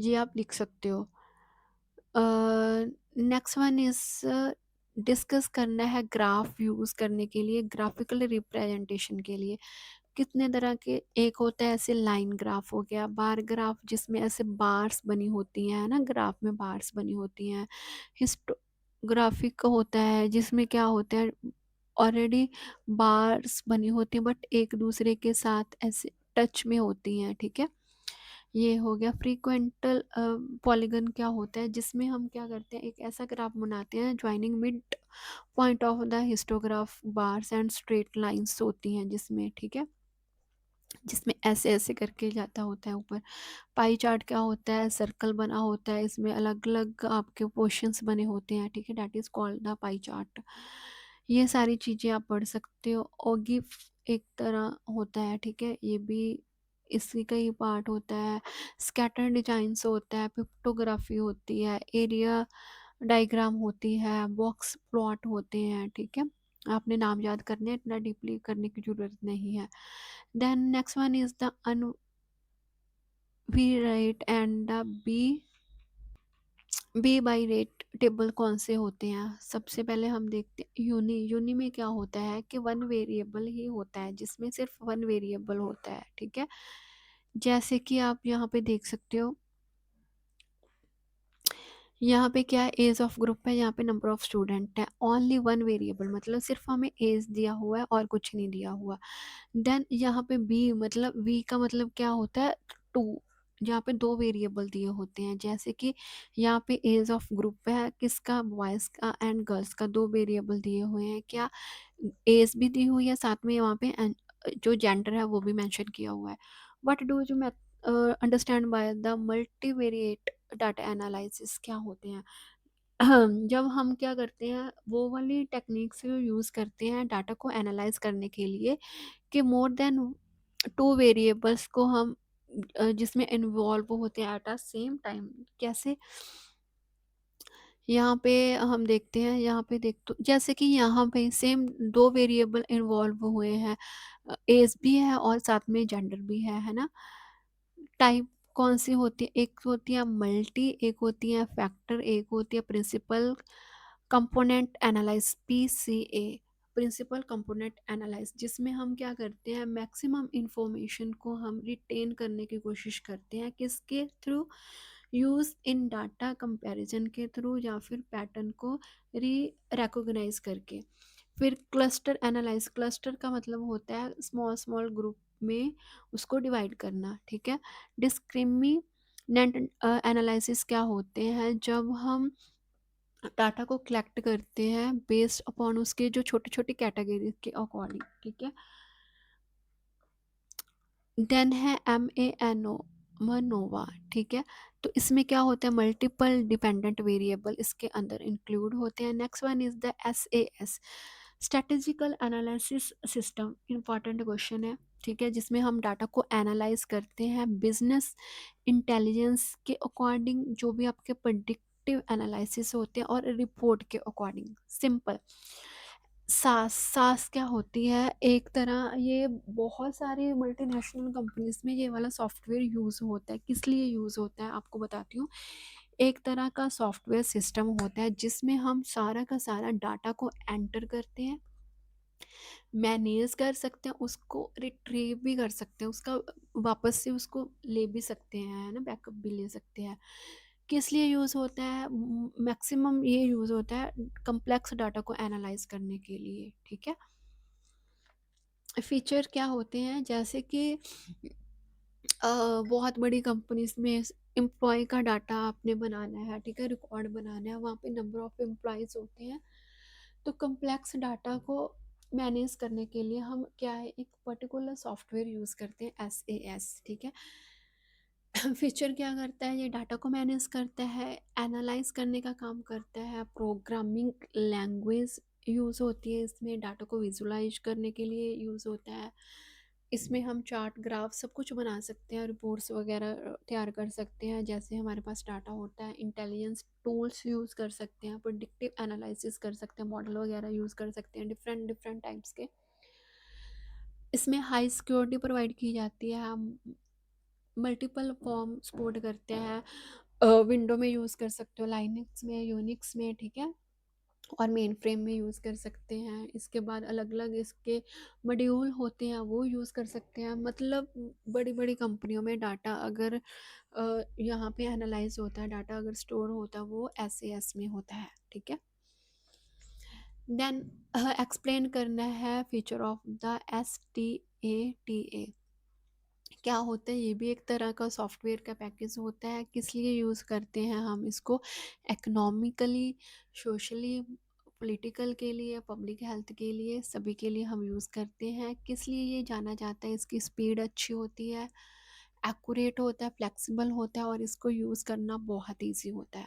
Speaker 1: ये आप लिख सकते हो। नेक्स्ट वन इज डिस्कस करना है ग्राफ यूज़ करने के लिए, ग्राफिकल रिप्रेजेंटेशन के लिए। कितने तरह के, एक होता है ऐसे लाइन ग्राफ हो गया, बार ग्राफ जिसमें ऐसे बार्स बनी होती हैं ना, ग्राफ में बार्स बनी होती हैं। हिस्टोग्राफिक होता है जिसमें क्या होता है, ऑलरेडी बार्स बनी होती हैं बट एक दूसरे के साथ ऐसे टच में होती हैं, ठीक है। ये हो गया फ्रीक्वेंटल पॉलीगन, क्या होता है जिसमें हम क्या करते हैं, एक ऐसा ग्राफ बनाते हैं joining mid point of the histograph bars and straight lines होती हैं जिसमें, ठीक है, जिसमें ऐसे ऐसे करके जाता होता है ऊपर। पाई चार्ट क्या होता है, सर्कल बना होता है, इसमें अलग अलग आपके पोर्शंस बने होते हैं, ठीक है, that is called the pie chart. ये सारी चीज़ें आप पढ़ सकते हो। ओगिफ एक तरह होता है, ठीक है, ये भी इसी का ही पार्ट होता है। स्कैटर डिजाइंस होता है, पिक्टोग्राफी होती है, एरिया डायग्राम होती है, बॉक्स प्लॉट होते हैं, ठीक है। आपने नाम याद करने हैं, इतना डीपली करने की ज़रूरत नहीं है। Then next one is the univariate and the b bivariate table कौन से होते हैं। सबसे पहले हम देखते हैं यूनी। यूनी में क्या होता है कि वन वेरिएबल ही होता है, जिसमें सिर्फ वन वेरिएबल होता है, ठीक है। जैसे कि आप यहाँ पे देख सकते हो, यहाँ पे क्या है, एज ऑफ ग्रुप है, यहाँ पे नंबर ऑफ स्टूडेंट है, ओनली वन वेरिएबल, मतलब सिर्फ हमें एज दिया हुआ है और कुछ नहीं दिया हुआ। देन यहाँ पे बी मतलब वी का मतलब क्या होता है, टू, जहाँ पे दो वेरिएबल दिए होते हैं। जैसे कि यहाँ पे एज ऑफ ग्रुप है किसका, बॉयज़ का एंड गर्ल्स का, दो वेरिएबल दिए हुए हैं, क्या एज भी दी हुई है, साथ में वहाँ पे जो जेंडर है वो भी मेंशन किया हुआ है। What do you understand by the multivariate data analysis, क्या होते हैं, जब हम क्या करते हैं वो वाली टेक्निक्स यूज़ करते हैं डाटा को एनालाइज करने के लिए, कि मोर देन टू वेरिएबल्स को हम जिसमें इन्वॉल्व होते हैं एट अ सेम टाइम। कैसे, यहाँ पे हम देखते हैं, यहाँ पे देख तो जैसे कि यहाँ पे सेम दो वेरिएबल इन्वॉल्व हुए हैं, एज भी है और साथ में जेंडर भी है ना। टाइप कौन सी होती है, एक होती है मल्टी, एक होती है फैक्टर, एक होती है principal component analyse, PCA, principal component analyse, जिसमें हम क्या करते हैं मैक्सिमम इंफॉर्मेशन को हम रिटेन करने की कोशिश करते हैं, किसके through, use in data comparison के थ्रू, या फिर पैटर्न को री रिकॉग्नाइज करके। फिर क्लस्टर एनालाइज, क्लस्टर का मतलब होता है स्मॉल स्मॉल ग्रुप में उसको डिवाइड करना, ठीक है। डिस्क्रिमिनेंट एनालिसिस क्या होते हैं, जब हम डाटा को कलेक्ट करते हैं बेस्ड अपॉन उसके जो छोटी छोटी कैटेगरी के अकॉर्डिंग, ठीक है। देन है MANO, मनोवा, ठीक है। तो इसमें क्या होता है, मल्टीपल डिपेंडेंट वेरिएबल इसके अंदर इंक्लूड होते हैं। Next one is the SAS, strategical analysis system, important question है, ठीक है, जिसमें हम डाटा को एनालाइज करते हैं बिजनेस इंटेलिजेंस के अकॉर्डिंग, जो भी आपके प्रेडिक्टिव एनालिसिस होते हैं और रिपोर्ट के अकॉर्डिंग। सिंपल। सास सास क्या होती है, एक तरह ये बहुत सारी मल्टीनेशनल कंपनीज में ये वाला सॉफ्टवेयर यूज़ होता है। किस लिए यूज़ होता है आपको बताती हूँ। एक तरह का सॉफ्टवेयर सिस्टम होता है जिसमें हम सारा का सारा डाटा को एंटर करते हैं, मैनेज कर सकते हैं, उसको रिट्रीव भी कर सकते हैं, उसका वापस से उसको ले भी सकते हैं, है ना, बैकअप भी ले सकते हैं। किस लिए यूज़ होता है, मैक्सिमम ये यूज़ होता है कम्प्लेक्स डाटा को एनालाइज करने के लिए, ठीक है। फीचर क्या होते हैं, जैसे कि बहुत बड़ी कंपनीज में एम्प्लॉय का डाटा आपने बनाना है, ठीक है, रिकॉर्ड बनाना है, वहाँ पे नंबर ऑफ एम्प्लॉयज़ होते हैं। तो कम्प्लेक्स डाटा को मैनेज करने के लिए हम क्या है, एक पर्टिकुलर सॉफ्टवेयर यूज़ करते हैं, SAS, ठीक है। फीचर क्या करता है, ये डाटा को मैनेज करता है, एनालाइज करने का काम करता है, प्रोग्रामिंग लैंग्वेज यूज़ होती है इसमें, डाटा को विजुलाइज करने के लिए यूज़ होता है। इसमें हम चार्ट, ग्राफ सब कुछ बना सकते हैं, रिपोर्ट्स वगैरह तैयार कर सकते हैं, जैसे हमारे पास डाटा होता है। इंटेलिजेंस टूल्स यूज़ कर सकते हैं, प्रेडिक्टिव एनालिसिस कर सकते हैं, मॉडल वगैरह यूज़ कर सकते हैं, डिफरेंट डिफरेंट टाइप्स के। इसमें हाई सिक्योरिटी प्रोवाइड की जाती है, हम मल्टीपल फॉर्म सपोर्ट करते हैं। विंडो में यूज़ कर सकते हो, लाइनक्स में, यूनिक्स में, ठीक है, और मेन फ्रेम में यूज़ कर सकते हैं। इसके बाद अलग अलग इसके मॉड्यूल होते हैं, वो यूज़ कर सकते हैं। मतलब बड़ी बड़ी कंपनियों में डाटा अगर यहाँ पे एनालाइज होता है, डाटा अगर स्टोर होता है, वो SAS में होता है, ठीक है। देन एक्सप्लेन करना है फीचर ऑफ द STATA, क्या होता है, ये भी एक तरह का सॉफ्टवेयर का पैकेज होता है। किस लिए यूज़ करते हैं हम इसको, इकोनॉमिकली, सोशली, पॉलिटिकल के लिए, पब्लिक हेल्थ के लिए, सभी के लिए हम यूज़ करते हैं। किस लिए ये जाना जाता है, इसकी स्पीड अच्छी होती है, एक्यूरेट होता है, फ्लेक्सिबल होता है, और इसको यूज़ करना बहुत ईजी होता है,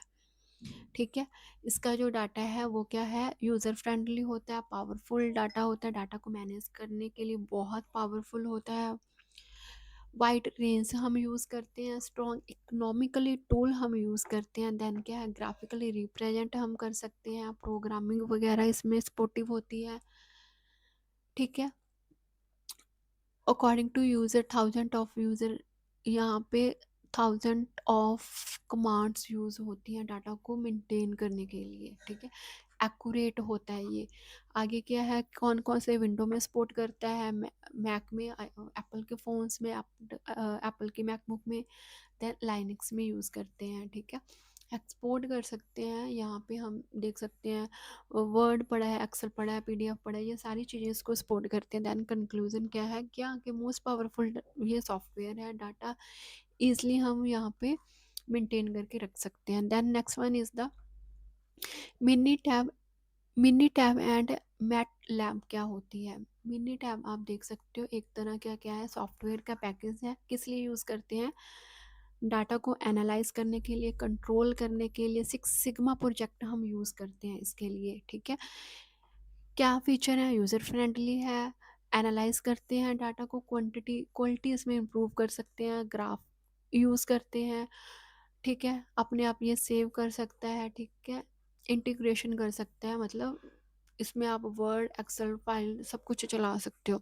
Speaker 1: ठीक है। इसका जो डाटा है वो क्या है, यूज़र फ्रेंडली होता है, पावरफुल डाटा होता है, डाटा को मैनेज करने के लिए बहुत पावरफुल होता है। वाइड रेंज हम यूज़ करते हैं, स्ट्रॉन्ग इकोनॉमिकली टूल हम यूज़ करते हैं। देन क्या है, ग्राफिकली रिप्रेजेंट हम कर सकते हैं, प्रोग्रामिंग वगैरह इसमें सपोर्टिव होती है, ठीक है। According to user, thousand of user, यहाँ पे थाउजेंड ऑफ कमांड्स यूज़ होती हैं डाटा को मेंटेन करने के लिए, ठीक है। एक्यूरेट होता है ये। आगे क्या है, कौन कौन से विंडो में सपोर्ट करता है, मैक में, एप्पल के फ़ोन्स में, एप्पल के मैकबुक में, देन लाइनक्स में यूज़ करते हैं, ठीक है। एक्सपोर्ट कर सकते हैं, यहाँ पे हम देख सकते हैं वर्ड पड़ा है, एक्सेल पड़ा है, PDF पड़ा है, ये सारी चीज़ें इसको सपोर्ट करते हैं। देन कंक्लूजन क्या है, क्या कि मोस्ट पावरफुल ये सॉफ्टवेयर है, डाटा ईजिली हम यहाँ पे मेंटेन करके रख सकते हैं। Then next one is the Minitab. Minitab and MATLAB क्या होती है, मिनी टैब आप देख सकते हो, एक तरह का क्या है, सॉफ्टवेयर का पैकेज है। किस लिए यूज़ करते हैं, डाटा को एनालाइज करने के लिए, कंट्रोल करने के लिए, सिक्स सिग्मा प्रोजेक्ट हम यूज़ करते हैं इसके लिए, ठीक है। क्या फीचर है, यूज़र फ्रेंडली है, एनालाइज करते हैं डाटा को, क्वांटिटी क्वालिटी इसमें इम्प्रूव कर सकते हैं, ग्राफ यूज़ करते हैं, ठीक है, अपने आप ये सेव कर सकता है, ठीक है, इंटीग्रेशन कर सकता है, मतलब इसमें आप वर्ड, एक्सेल फाइल सब कुछ चला सकते हो।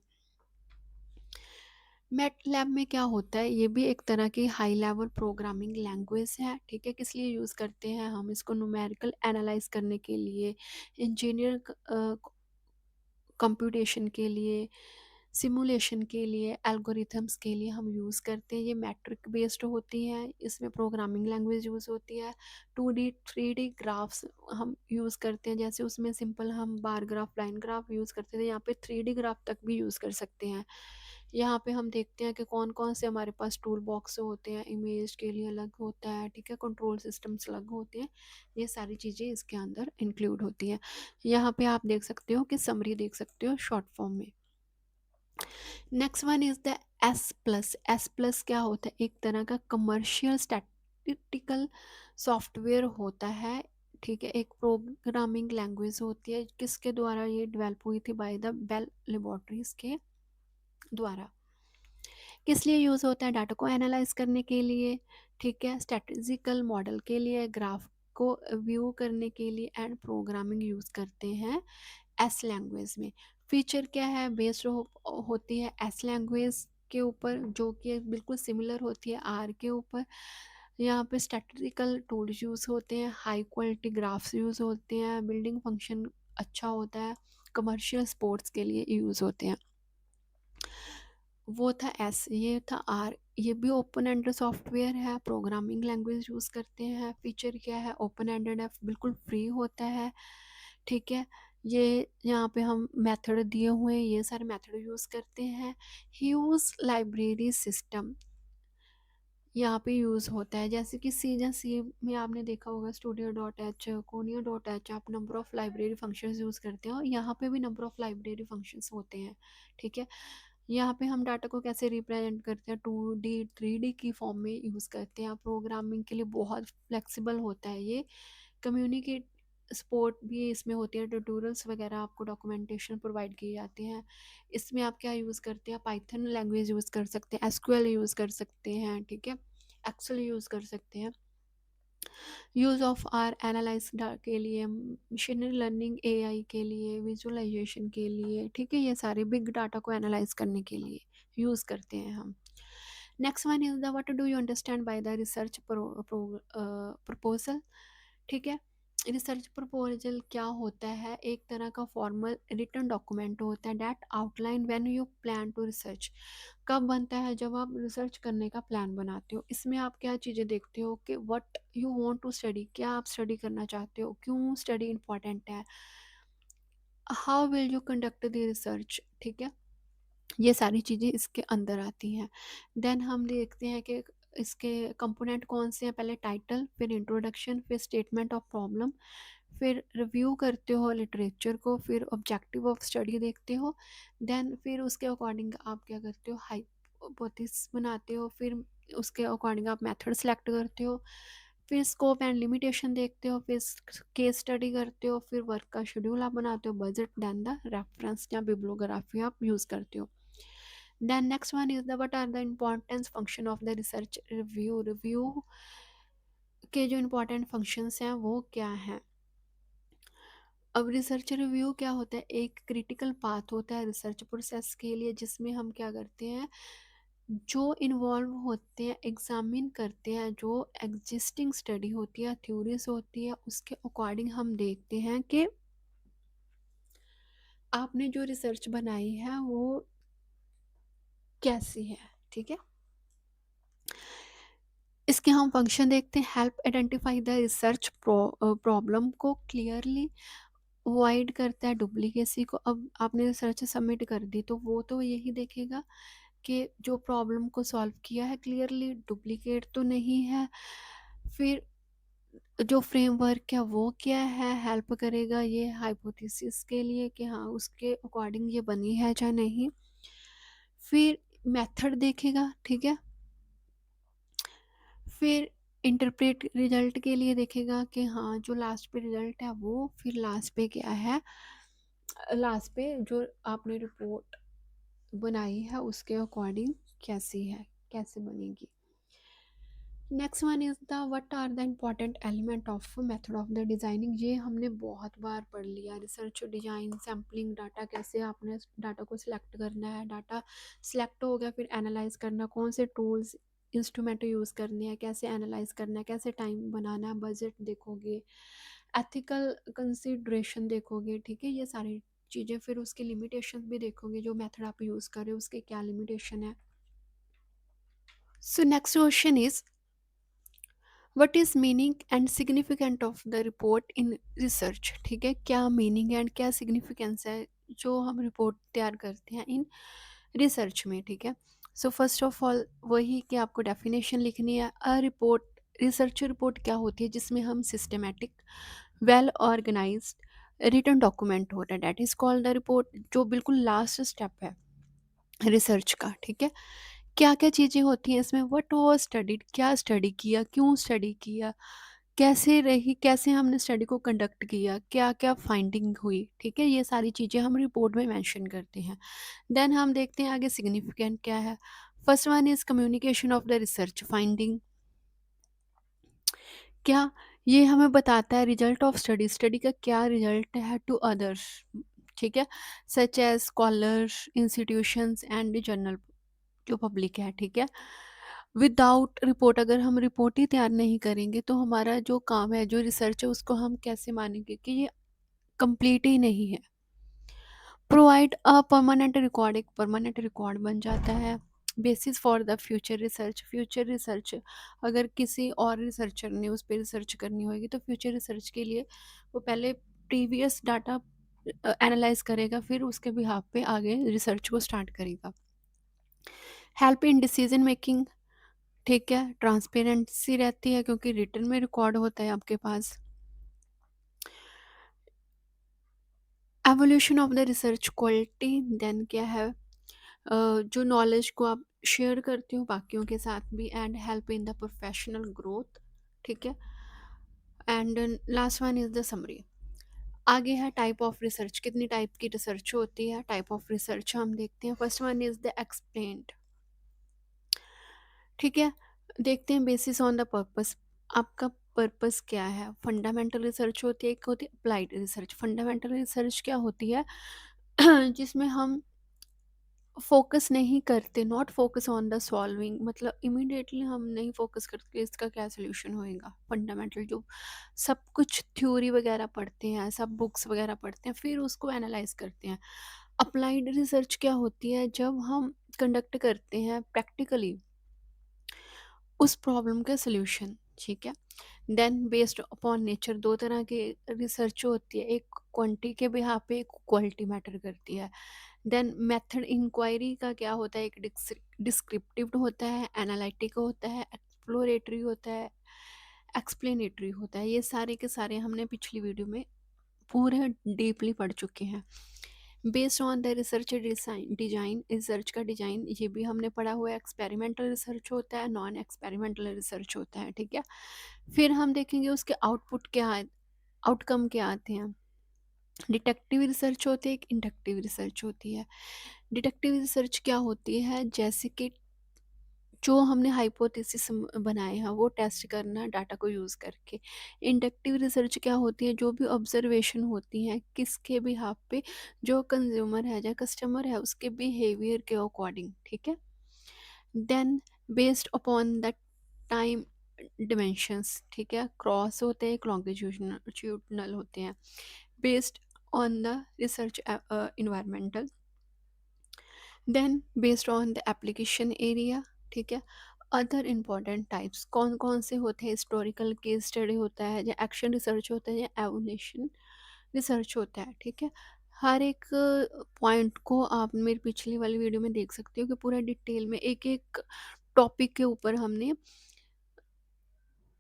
Speaker 1: मैटलैब में क्या होता है, ये भी एक तरह की हाई लेवल प्रोग्रामिंग लैंग्वेज है, ठीक है। किस लिए यूज़ करते हैं हम इसको, न्यूमेरिकल एनालाइज करने के लिए, इंजीनियर कंप्यूटेशन के लिए, सिमुलेशन के लिए, एल्गोरिथम्स के लिए हम यूज़ करते हैं। ये मैट्रिक बेस्ड होती है, इसमें प्रोग्रामिंग लैंग्वेज यूज़ होती है। 2D 3D ग्राफ्स हम यूज़ करते हैं, जैसे उसमें सिंपल हम bar graph, line graph use करते थे, यहाँ पे 3D ग्राफ तक भी यूज़ कर सकते हैं। यहाँ पे हम देखते हैं कि कौन कौन से हमारे पास टूल बॉक्स होते हैं, इमेज के लिए अलग होता है, ठीक है, कंट्रोल सिस्टम्स अलग होते हैं, ये सारी चीज़ें इसके अंदर इंक्लूड होती हैं। यहाँ पे आप देख सकते हो कि समरी देख सकते हो शॉर्ट फॉर्म में। Next one is the S plus क्या होता है, एक तरह का कमर्शियल स्टैटिस्टिकल सॉफ्टवेयर होता है, ठीक है। एक प्रोग्रामिंग लैंग्वेज होती है, किसके द्वारा ये डेवलप हुई थी, बाय द बेल लेबोरेटरीज के द्वारा। किस लिए यूज़ होता है, डाटा को एनालाइज करने के लिए, ठीक है, स्टैटिस्टिकल मॉडल के लिए, ग्राफ को व्यू करने के लिए, एंड प्रोग्रामिंग यूज़ करते हैं एस लैंग्वेज में। फीचर क्या है, बेस्ड होती है एस लैंग्वेज के ऊपर, जो कि बिल्कुल सिमिलर होती है आर के ऊपर। यहाँ पे स्टैटिस्टिकल टूल्स यूज़ होते हैं, हाई क्वालिटी ग्राफ्स यूज़ होते हैं, बिल्डिंग फंक्शन अच्छा होता है, कमर्शियल स्पोर्ट्स के लिए यूज़ होते हैं। वो था एस, ये था आर। ये भी ओपन एंडेड सॉफ्टवेयर है, प्रोग्रामिंग लैंग्वेज यूज़ करते हैं। फीचर क्या है, ओपन एंडेड है, बिल्कुल फ्री होता है, ठीक है। ये यहाँ पे हम मेथड दिए हुए हैं, ये सारे मेथड यूज़ करते हैं। ह्यूज लाइब्रेरी सिस्टम यहाँ पे यूज़ होता है, जैसे कि सी में आपने देखा होगा, studio dot h, conio dot h, आप number of library functions use करते हो, यहाँ पे भी नंबर ऑफ़ लाइब्रेरी फंक्शंस होते हैं, ठीक है। यहाँ पे हम डाटा को कैसे रिप्रेजेंट करते हैं, 2D 3D की फॉर्म में यूज़ करते हैं। प्रोग्रामिंग के लिए बहुत फ्लेक्सिबल होता है ये। कम्युनिकेट सपोर्ट भी इसमें होती है, ट्यूटोरियल्स वगैरह आपको डॉक्यूमेंटेशन प्रोवाइड किए जाते हैं। इसमें आप क्या यूज़ करते हैं, पाइथन लैंग्वेज यूज़ कर सकते हैं, एसक्यूएल यूज़ कर सकते हैं, ठीक है, एक्सेल यूज़ कर सकते हैं। यूज़ ऑफ आर एनालाइज के लिए, मशीन लर्निंग एआई के लिए, विजुअलाइजेशन के लिए, ठीक है, ये सारे बिग डाटा को एनालाइज करने के लिए यूज़ करते हैं हम। Next one is the what do you understand by the research proposal, ठीक है। रिसर्च प्रपोजल क्या होता है, एक तरह का फॉर्मल रिटर्न डॉक्यूमेंट होता है, that outline when you plan to research. कब बनता है, जब आप रिसर्च करने का प्लान बनाते हो। इसमें आप क्या चीज़ें देखते हो कि what you want to study, क्या आप स्टडी करना चाहते हो, क्यों स्टडी इंपॉर्टेंट है, how will you conduct the research, ठीक है। ये सारी चीज़ें इसके अंदर आती हैं। देन हम देखते हैं कि इसके कंपोनेंट कौन से हैं, पहले टाइटल, फिर इंट्रोडक्शन, फिर स्टेटमेंट ऑफ प्रॉब्लम, फिर रिव्यू करते हो लिटरेचर को, फिर ऑब्जेक्टिव ऑफ स्टडी देखते हो। देन फिर उसके अकॉर्डिंग आप क्या करते हो, हाइपोथेसिस बनाते हो, फिर उसके अकॉर्डिंग आप मेथड सेलेक्ट करते हो, फिर स्कोप एंड लिमिटेशन देखते हो, फिर केस स्टडी करते हो, फिर वर्क का शेड्यूल आप बनाते हो, बजट, देन द रेफरेंस या बिब्लियोग्राफी आप यूज़ करते हो। Then next one is the what are the importance function of the research review, review के जो इम्पोर्टेंट फंक्शंस हैं वो क्या हैं। अब रिसर्च रिव्यू क्या होता है, एक क्रिटिकल पाथ होता है रिसर्च प्रोसेस के लिए, जिसमें हम क्या करते हैं, जो इन्वॉल्व होते हैं, एग्जामिन करते हैं, जो एग्जिस्टिंग स्टडी होती है, थ्योरीज होती है, उसके अकॉर्डिंग हम देखते हैं कि आपने जो रिसर्च बनाई है वो कैसी है, ठीक है। इसके हम फंक्शन देखते हैं, help identify the research problem को क्लियरली अवॉइड करता है डुप्लीकेसी को। अब आपने रिसर्च सबमिट कर दी तो वो तो यही देखेगा कि जो प्रॉब्लम को सॉल्व किया है क्लियरली डुप्लीकेट तो नहीं है। फिर जो फ्रेमवर्क है वो क्या है, हेल्प करेगा ये हाइपोथेसिस के लिए कि हाँ उसके अकॉर्डिंग ये बनी है या नहीं। फिर मेथड देखेगा, ठीक है। फिर इंटरप्रेट रिजल्ट के लिए देखेगा कि हाँ जो लास्ट पे रिजल्ट है वो, फिर लास्ट पे क्या है, लास्ट पे जो आपने रिपोर्ट बनाई है उसके अकॉर्डिंग कैसी है, कैसे बनेगी। Next one is the what are the important element of method of the designing. ये हमने बहुत बार पढ़ लिया, रिसर्च डिजाइन, सैम्पलिंग, डाटा कैसे आपने डाटा को सिलेक्ट करना है, डाटा सिलेक्ट हो गया फिर एनालाइज करना, कौन से टूल्स इंस्ट्रूमेंट यूज़ करने हैं, कैसे एनालाइज करना है, कैसे टाइम बनाना है, बजट देखोगे, एथिकल कंसिड्रेशन देखोगे, ठीक है, ये सारी चीज़ें। फिर उसके लिमिटेशन भी देखोगे, जो मेथड आप यूज़ कर रहे हो उसके क्या लिमिटेशन है। So next question is what is meaning and significant of the report in research, ठीक है, क्या मीनिंग एंड क्या सिग्निफिकेंस है जो हम रिपोर्ट तैयार करते हैं इन रिसर्च में, ठीक है। सो फर्स्ट ऑफ ऑल वही कि आपको डेफिनेशन लिखनी है। अ रिपोर्ट, रिसर्च रिपोर्ट क्या होती है, जिसमें हम systematic, well organised return document होता है, that is called the report, जो बिल्कुल लास्ट स्टेप है रिसर्च का, ठीक है। क्या-क्या चीज़ें होती हैं इसमें, व्हाट वाज़ स्टडीड, क्या स्टडी किया, क्यों स्टडी किया, कैसे रही, कैसे हमने स्टडी को कंडक्ट किया, क्या-क्या फाइंडिंग हुई, ठीक है? ये सारी चीज़ें हम रिपोर्ट में मेंशन करते हैं। देन हम देखते हैं आगे सिग्निफिकेंट क्या है। First one is communication of the research finding. क्या ये हमें बताता है रिजल्ट ऑफ स्टडी, स्टडी का क्या रिजल्ट है टू अदर्स, ठीक है? Such as scholars, institutions and journal, जो पब्लिक है, ठीक है? विदाउट रिपोर्ट, अगर हम रिपोर्ट ही तैयार नहीं करेंगे तो हमारा जो काम है, जो रिसर्च है, उसको हम कैसे मानेंगे कि ये कंप्लीट ही नहीं है। प्रोवाइड अ परमानेंट रिकॉर्ड, एक परमानेंट रिकॉर्ड बन जाता है। Basis for the future research, future research अगर किसी और रिसर्चर ने उस पर रिसर्च करनी होगी तो फ्यूचर रिसर्च के लिए वो पहले प्रीवियस डाटा एनालाइज करेगा, फिर उसके बिहाफ पे आगे रिसर्च को स्टार्ट करेगा। हेल्प इन डिसीजन मेकिंग, ठीक है? ट्रांसपेरेंसी रहती है क्योंकि रिटर्न में रिकॉर्ड होता है आपके पास। Evolution of the research quality, then क्या है, जो नॉलेज को आप शेयर करते हो बाकियों के साथ भी, and help in the professional growth, ठीक है? And last one is the summary. आगे है टाइप ऑफ रिसर्च, कितनी टाइप की रिसर्च होती है, टाइप ऑफ रिसर्च हम देखते हैं। First one is the explained, ठीक है? देखते हैं बेसिस ऑन द पर्पस, आपका पर्पस क्या है। फंडामेंटल रिसर्च होती है, एक होती है अप्लाइड रिसर्च। फंडामेंटल रिसर्च क्या होती है जिसमें हम फोकस नहीं करते, not focus on the solving, मतलब इमीडिएटली हम नहीं फोकस करते इसका क्या सोल्यूशन होएगा। फंडामेंटल जो सब कुछ थ्योरी वगैरह पढ़ते हैं, सब बुक्स वगैरह पढ़ते हैं, फिर उसको एनालाइज करते हैं। अप्लाइड रिसर्च क्या होती है, जब हम कंडक्ट करते हैं प्रैक्टिकली उस प्रॉब्लम का सोल्यूशन, ठीक है? देन बेस्ड अपॉन नेचर, दो तरह की रिसर्च होती है, एक क्वांटिटी के बिहाफ पे, एक क्वालिटी मैटर करती है। देन मेथड इंक्वायरी का क्या होता है, एक डिस्क्रिप्टिव होता है, एनालिटिक होता है, एक्सप्लोरेटरी होता है, एक्सप्लेनेटरी होता है। ये सारे के सारे हमने पिछली वीडियो में पूरे डीपली पढ़ चुके हैं। Based on the research design, design research का डिजाइन ये भी हमने पढ़ा हुआ है। एक्सपेरिमेंटल रिसर्च होता है, नॉन एक्सपेरिमेंटल रिसर्च होता है, ठीक है? फिर हम देखेंगे उसके आउटपुट क्या, आउटकम क्या आते हैं। डिटेक्टिव रिसर्च होती है, एक इंडक्टिव रिसर्च होती है। डिटेक्टिव रिसर्च क्या होती है, जैसे कि जो हमने हाइपोथेसिस बनाए हैं वो टेस्ट करना डाटा को यूज़ करके। इंडक्टिव रिसर्च क्या होती है, जो भी ऑब्जर्वेशन होती हैं किसके बिहाफ पे, जो कंज्यूमर है या कस्टमर है उसके बिहेवियर के अकॉर्डिंग, ठीक है? Then based upon the time dimensions, ठीक है? क्रॉस होते हैं, लॉन्गिट्यूडनल होते हैं। Based on the research environmental, then based on the application area, ठीक है? अदर इम्पॉर्टेंट टाइप्स कौन कौन से होते हैं, हिस्टोरिकल केस स्टडी होता है, या एक्शन रिसर्च होता है, या एवोल्यूशन रिसर्च होता है, ठीक है? हर एक पॉइंट को आप मेरी पिछली वाली वीडियो में देख सकते हो कि पूरा डिटेल में एक एक टॉपिक के ऊपर हमने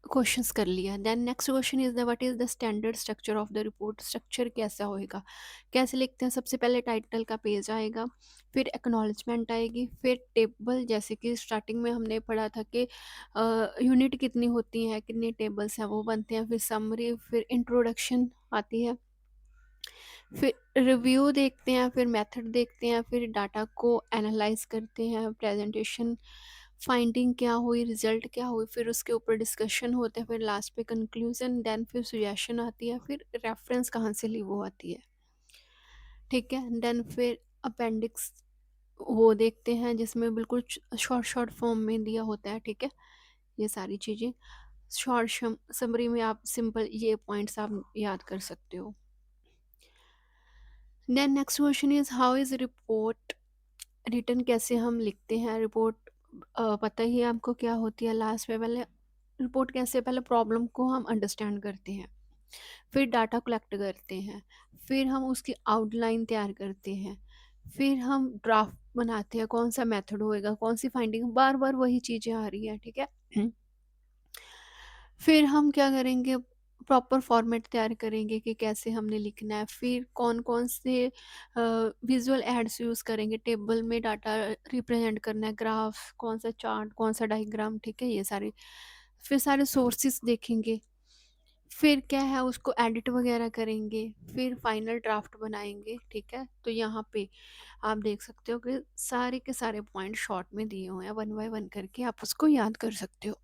Speaker 1: क्वेश्चंस कर लिया। Then next question is the what is the standard structure of the report, structure कैसा होएगा, कैसे लिखते हैं। सबसे पहले टाइटल का पेज आएगा, फिर एक्नॉलेजमेंट आएगी, फिर टेबल, जैसे कि स्टार्टिंग में हमने पढ़ा था कि यूनिट कितनी होती हैं, कितने टेबल्स हैं वो बनते हैं, फिर समरी, फिर इंट्रोडक्शन आती है, फिर रिव्यू देखते हैं, फिर मेथड देखते हैं, फिर डाटा को एनालाइज करते हैं, प्रेजेंटेशन, फाइंडिंग क्या हुई, रिजल्ट क्या हुई, फिर उसके ऊपर डिस्कशन होते हैं, फिर लास्ट पे कंक्लूजन, देन फिर सजेशन आती है, फिर रेफरेंस कहाँ से ली वो आती है, ठीक है? देन फिर अपेंडिक्स वो देखते हैं जिसमें बिल्कुल शॉर्ट शॉर्ट फॉर्म में दिया होता है, ठीक है? ये सारी चीज़ें शॉर्ट समरी में आप सिंपल ये पॉइंट्स आप याद कर सकते हो। Then next question is how is report return, कैसे हम लिखते हैं रिपोर्ट। पता ही है आपको क्या होती है। लास्ट में पहले रिपोर्ट कैसे, पहले प्रॉब्लम को हम अंडरस्टैंड करते हैं, फिर डाटा कलेक्ट करते हैं, फिर हम उसकी आउटलाइन तैयार करते हैं, फिर हम ड्राफ्ट बनाते हैं, कौन सा मेथड होएगा, कौन सी फाइंडिंग, बार बार वही चीज़ें आ रही है, ठीक है? फिर हम क्या करेंगे, प्रॉपर फॉर्मेट तैयार करेंगे कि कैसे हमने लिखना है, फिर कौन कौन से विजुअल एड्स यूज़ करेंगे, टेबल में डाटा रिप्रेजेंट करना है, ग्राफ, कौन सा चार्ट, कौन सा डायग्राम, ठीक है, ये सारे, फिर सारे सोर्सेस देखेंगे, फिर क्या है उसको एडिट वगैरह करेंगे, फिर फाइनल ड्राफ्ट बनाएंगे, ठीक है। तो यहाँ पे आप देख सकते हो कि सारे के सारे पॉइंट शॉर्ट में दिए हुए हैं, वन बाय वन करके आप उसको याद कर सकते हो।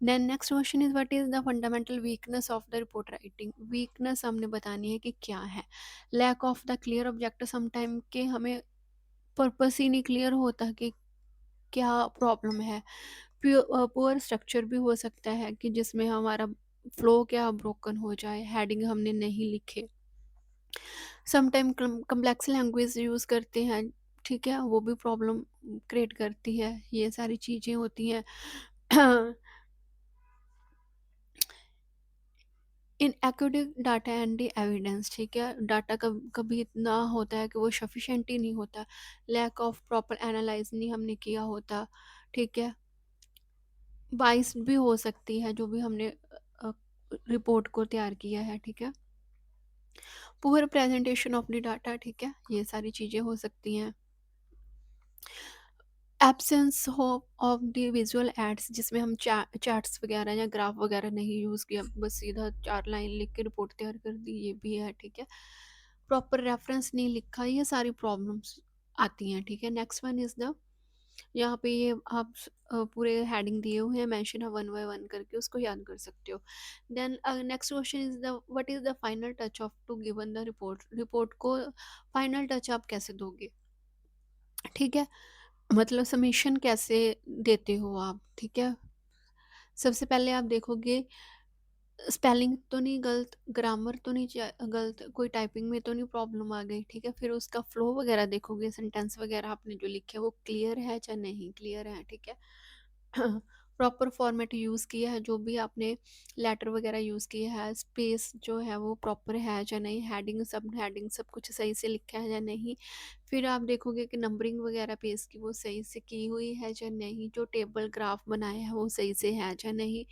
Speaker 1: Then next question is what is the fundamental weakness of the report writing. Weakness हमने बतानी है कि क्या है। Lack of the clear objective, sometime के हमें पर्पस ही नहीं क्लियर होता कि क्या प्रॉब्लम है। पुअर स्ट्रक्चर भी हो सकता है कि जिसमें हमारा फ्लो क्या ब्रोकन हो जाए, हेडिंग हमने नहीं लिखे। समटाइम कम्प्लेक्स लैंग्वेज यूज़ करते हैं, ठीक है, वो भी प्रॉब्लम क्रिएट करती है, ये सारी चीज़ें होती हैं। Inaccurate data and the evidence, ठीक है, डाटा कभी कभी इतना होता है कि वो सफिशेंट ही नहीं होता। लैक ऑफ प्रॉपर एनालाइज नहीं हमने किया होता, ठीक है। बाइस भी हो सकती है जो भी हमने रिपोर्ट को तैयार किया है, ठीक है। Poor presentation of the data, ठीक है, ये सारी चीज़ें हो सकती हैं। एब्सेंस हो ऑफ द विजुअल एड्स, जिसमें हम चैट्स वगैरह या ग्राफ वगैरह नहीं यूज़ किया, बस सीधा 4 लाइन लिख के रिपोर्ट तैयार कर दी, ये भी है, ठीक है। प्रॉपर रेफरेंस नहीं लिखा, ये सारी प्रॉब्लम्स आती हैं, ठीक है। नेक्स्ट वन इज़ द, यहाँ पे ये आप पूरे हेडिंग दिए हुए हैं, मेंशन है वन बाय वन करके, उसको याद कर सकते हो। Then next question is the what is the final touch of to given the report. Report को फाइनल टच आप कैसे दोगे, ठीक है, मतलब सबमिशन कैसे देते हो आप, ठीक है। सबसे पहले आप देखोगे स्पेलिंग तो नहीं गलत, ग्रामर तो नहीं गलत, कोई टाइपिंग में तो नहीं प्रॉब्लम आ गई, ठीक है। फिर उसका फ्लो वगैरह देखोगे, सेंटेंस वगैरह आपने जो लिखे वो क्लियर है या नहीं क्लियर है, ठीक है। प्रॉपर फॉर्मेट यूज़ किया है, जो भी आपने लेटर वगैरह यूज़ किया है, स्पेस जो है वो प्रॉपर है या नहीं, हेडिंग सब कुछ सही से लिखा है या नहीं। फिर आप देखोगे कि नंबरिंग वगैरह पेज की वो सही से की हुई है या नहीं, जो टेबल ग्राफ बनाया है वो सही से है या नहीं,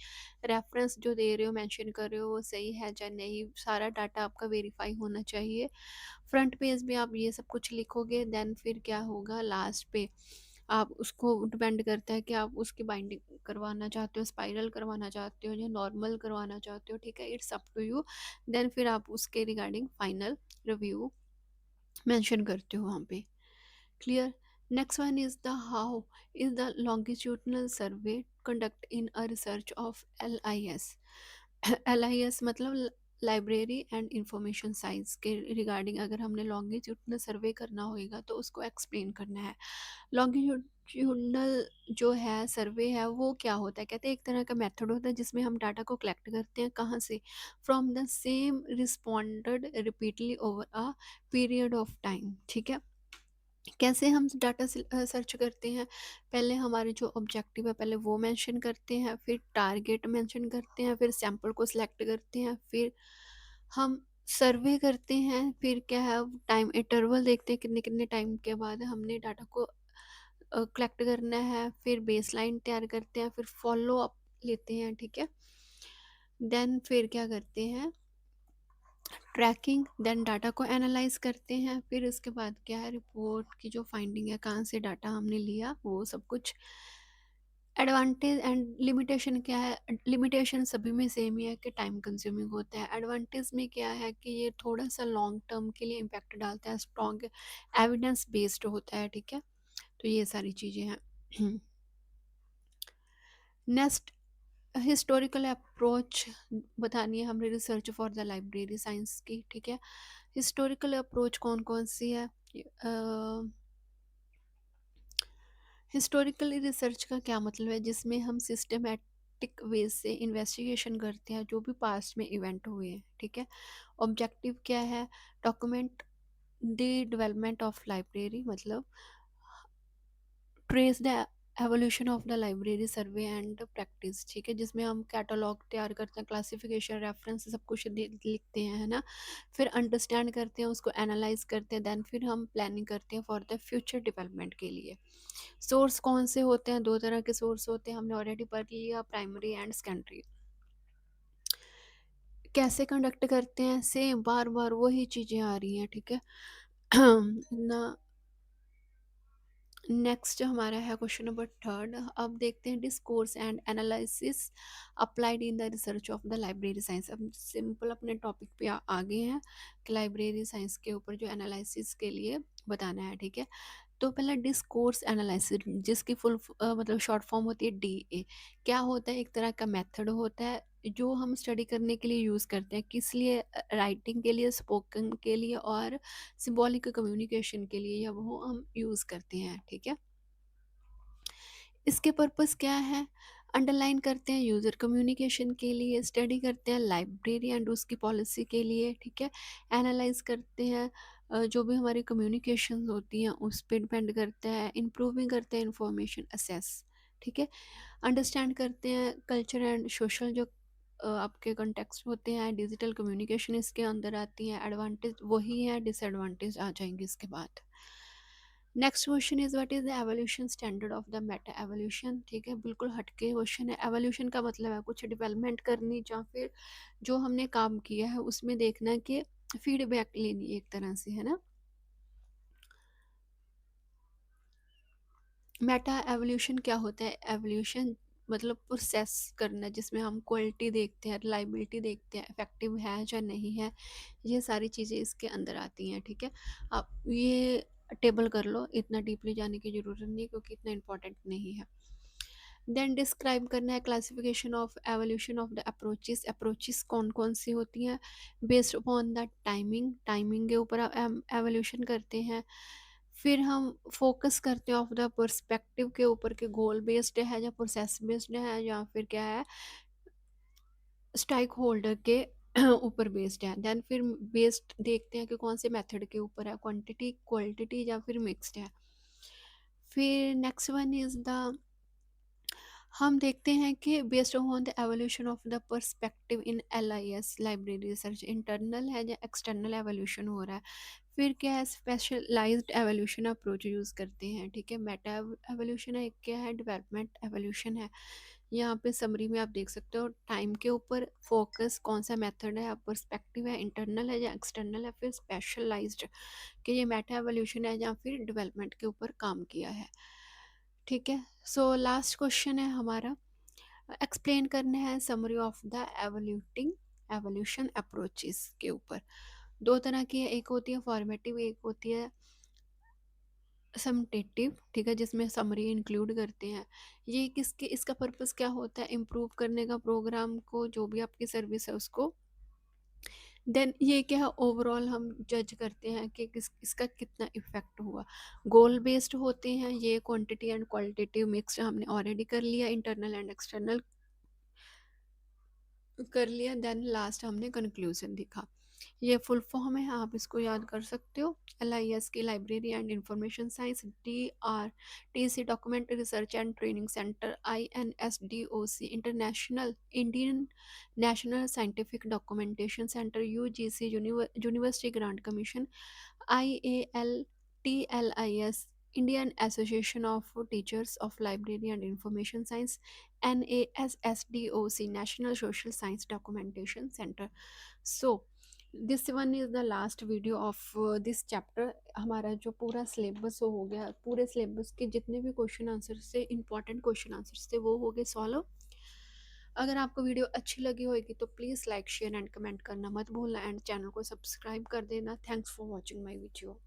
Speaker 1: रेफरेंस जो दे रहे हो मेंशन कर रहे हो वो सही है या नहीं, सारा डाटा आपका वेरीफाई होना चाहिए। फ्रंट पेज में आप ये सब कुछ लिखोगे, देन फिर क्या होगा लास्ट पे, आप उसको डिपेंड करता है कि आप उसकी बाइंडिंग करवाना चाहते हो, स्पाइरल करवाना चाहते हो या नॉर्मल करवाना चाहते हो, ठीक है, it's up to you. Then फिर आप उसके रिगार्डिंग फाइनल रिव्यू मेंशन करते हो वहाँ पे, clear. Next one is the how is the longitudinal survey conduct in a research of LIS। LIS मतलब लाइब्रेरी एंड इंफॉर्मेशन साइंस के रिगार्डिंग अगर हमने लॉन्गिट्यूडनल सर्वे करना होगा तो उसको एक्सप्लेन करना है। लॉन्गिट्यूडनल जो है सर्वे है वो क्या होता है, कहते हैं एक तरह का मेथड होता है जिसमें हम डाटा को कलेक्ट करते हैं, कहाँ से, from the same responded repeatedly over a period of time, ठीक है। कैसे हम डाटा सर्च करते हैं, पहले हमारे जो ऑब्जेक्टिव है पहले वो मेंशन करते हैं, फिर टारगेट मेंशन करते हैं, फिर सैंपल को सिलेक्ट करते हैं, फिर हम सर्वे करते हैं, फिर क्या है टाइम इंटरवल देखते हैं कितने कितने टाइम के बाद हमने डाटा को कलेक्ट करना है, फिर बेसलाइन तैयार करते हैं, फिर फॉलो अप लेते हैं, ठीक है। देन फिर क्या करते हैं ट्रैकिंग, देन डाटा को एनालाइज करते हैं, फिर उसके बाद क्या है रिपोर्ट की जो फाइंडिंग है, कहाँ से डाटा हमने लिया वो सब कुछ। एडवांटेज एंड लिमिटेशन क्या है, लिमिटेशन सभी में सेम ही है कि टाइम कंज्यूमिंग होता है। एडवांटेज में क्या है कि ये थोड़ा सा लॉन्ग टर्म के लिए इम्पैक्ट डालता है, स्ट्रॉन्ग एविडेंस बेस्ड होता है, ठीक है। तो ये सारी चीज़ें हैं। नेक्स्ट हिस्टोरिकल अप्रोच बतानी है हमने research for the library science की, ठीक है। हिस्टोरिकल अप्रोच कौन कौन सी है, हिस्टोरिकल रिसर्च का क्या मतलब है, जिसमें हम सिस्टमेटिक वे से इन्वेस्टिगेशन करते हैं जो भी पास्ट में इवेंट हुए हैं, ठीक है। ऑब्जेक्टिव क्या है, document the development of library, मतलब trace the evolution of the library survey and practice, ठीक है, जिसमें हम कैटलॉग तैयार करते हैं, क्लासिफिकेशन रेफरेंस सब कुछ लिखते हैं, है ना। फिर अंडरस्टैंड करते हैं उसको, एनालाइज करते हैं, देन फिर हम प्लानिंग करते हैं फॉर द फ्यूचर डेवलपमेंट के लिए। सोर्स कौन से होते हैं, दो तरह के सोर्स होते हैं, हमने ऑलरेडी पढ़ लिया, प्राइमरी एंड सेकेंडरी। कैसे कंडक्ट करते हैं, सेम बार बार वही चीज़ें आ रही हैं, ठीक है। ना, नेक्स्ट हमारा है क्वेश्चन नंबर थर्ड। अब देखते हैं discourse and analysis applied in the research of the library science. अब सिंपल अपने टॉपिक पे आ गए हैं कि लाइब्रेरी साइंस के ऊपर जो एनालिसिस के लिए बताना है, ठीक है। तो पहला डिस्कोर्स एनालिसिस, जिसकी फुल मतलब शॉर्ट फॉर्म होती है डीए। क्या होता है, एक तरह का मेथड होता है जो हम स्टडी करने के लिए यूज़ करते हैं, किस लिए, राइटिंग के लिए, स्पोकन के लिए और सिंबॉलिक कम्युनिकेशन के लिए, या वो हम यूज़ करते हैं, ठीक है। इसके पर्पस क्या है, अंडरलाइन करते हैं यूज़र कम्युनिकेशन के लिए, स्टडी करते हैं लाइब्रेरी एंड उसकी पॉलिसी के लिए, ठीक है। एनालाइज करते हैं जो भी हमारी कम्युनिकेशन होती हैं उस पर डिपेंड करता है, इम्प्रूविंग करते हैं इंफॉर्मेशन असेस, ठीक है। अंडरस्टैंड करते हैं कल्चर एंड सोशल जो आपके कंटेक्स्ट होते हैं, डिजिटल कम्युनिकेशन इसके अंदर आती है, एडवांटेज वही है, डिसएडवांटेज आ जाएंगे इसके बाद। Next question is what is the evolution standard of the Meta evolution, ठीक है, बिल्कुल हटके क्वेश्चन है। एवोल्यूशन का मतलब है कुछ डेवलपमेंट करनी, या फिर जो हमने काम किया है उसमें देखना है कि फीडबैक लेनी एक तरह से, है ना। मेटा एवोल्यूशन क्या होता है, एवोल्यूशन मतलब प्रोसेस करना जिसमें हम क्वालिटी देखते हैं, रिलायबिलिटी देखते हैं, इफेक्टिव है या नहीं है, ये सारी चीज़ें इसके अंदर आती हैं, ठीक है। आप ये टेबल कर लो, इतना डीपली जाने की ज़रूरत नहीं क्योंकि इतना इम्पोर्टेंट नहीं है। देन डिस्क्राइब करना है classification of evolution of the approaches. Approaches कौन कौन सी होती हैं, based upon the timing, timing के ऊपर एवोल्यूशन करते हैं। फिर हम फोकस करते हैं ऑफ द पर्सपेक्टिव के ऊपर के गोल बेस्ड है या प्रोसेस बेस्ड है या फिर क्या है, स्टाइक होल्डर के ऊपर बेस्ड है। देन फिर बेस्ड देखते हैं कि कौन से मेथड के ऊपर है, क्वांटिटी, क्वालिटी या फिर मिक्स्ड है। फिर नेक्स्ट वन इज द, हम देखते हैं कि based on the evolution of the perspective in LIS library research, internal है या एक्सटर्नल एवोल्यूशन हो रहा है। फिर क्या है, स्पेशलाइज्ड एवोल्यूशन अप्रोच यूज़ करते हैं, ठीक है। मेटा एवोल्यूशन है, एक क्या है, डेवलपमेंट एवोल्यूशन है। यहाँ पे समरी में आप देख सकते हो टाइम के ऊपर फोकस, कौन सा मेथड है, पर्सपेक्टिव है, इंटरनल है या एक्सटर्नल है, फिर स्पेशलाइज्ड कि ये मेटा एवोल्यूशन है या फिर डेवलपमेंट के ऊपर काम किया है, ठीक है। सो लास्ट क्वेश्चन है हमारा, एक्सप्लेन करना है summary of the evoluting evolution approaches के ऊपर। दो तरह की है, एक होती है फॉर्मेटिव, एक होती है समटेटिव, ठीक है, जिसमें समरी इंक्लूड करते हैं। ये किसके, इसका पर्पस क्या होता है, इम्प्रूव करने का प्रोग्राम को, जो भी आपकी सर्विस है उसको। देन ये क्या है, ओवरऑल हम जज करते हैं कि इसका कितना इफेक्ट हुआ। गोल बेस्ड होते हैं ये, क्वांटिटी एंड क्वालिटेटिव मिक्स हमने ऑलरेडी कर लिया, इंटरनल एंड एक्सटर्नल कर लिया। देन लास्ट हमने कंक्लूजन दिखा। ये फुल फॉर्म है, आप इसको याद कर सकते हो। LIS की library and information science, DRTC document research and training centre, INSDOC international Indian national scientific documentation centre, UGC university grant commission, IALTLIS Indian association of teachers of library and information science, NASSDOC national social science documentation centre. So this one is the last video of this chapter. हमारा जो पूरा syllabus हो गया, पूरे syllabus के जितने भी question answer से इंपॉर्टेंट क्वेश्चन आंसर थे वो हो गए सॉल्व। अगर आपको वीडियो अच्छी लगी होगी तो please like share and comment करना मत भूलना, एंड चैनल को सब्सक्राइब कर देना। Thanks for watching my video.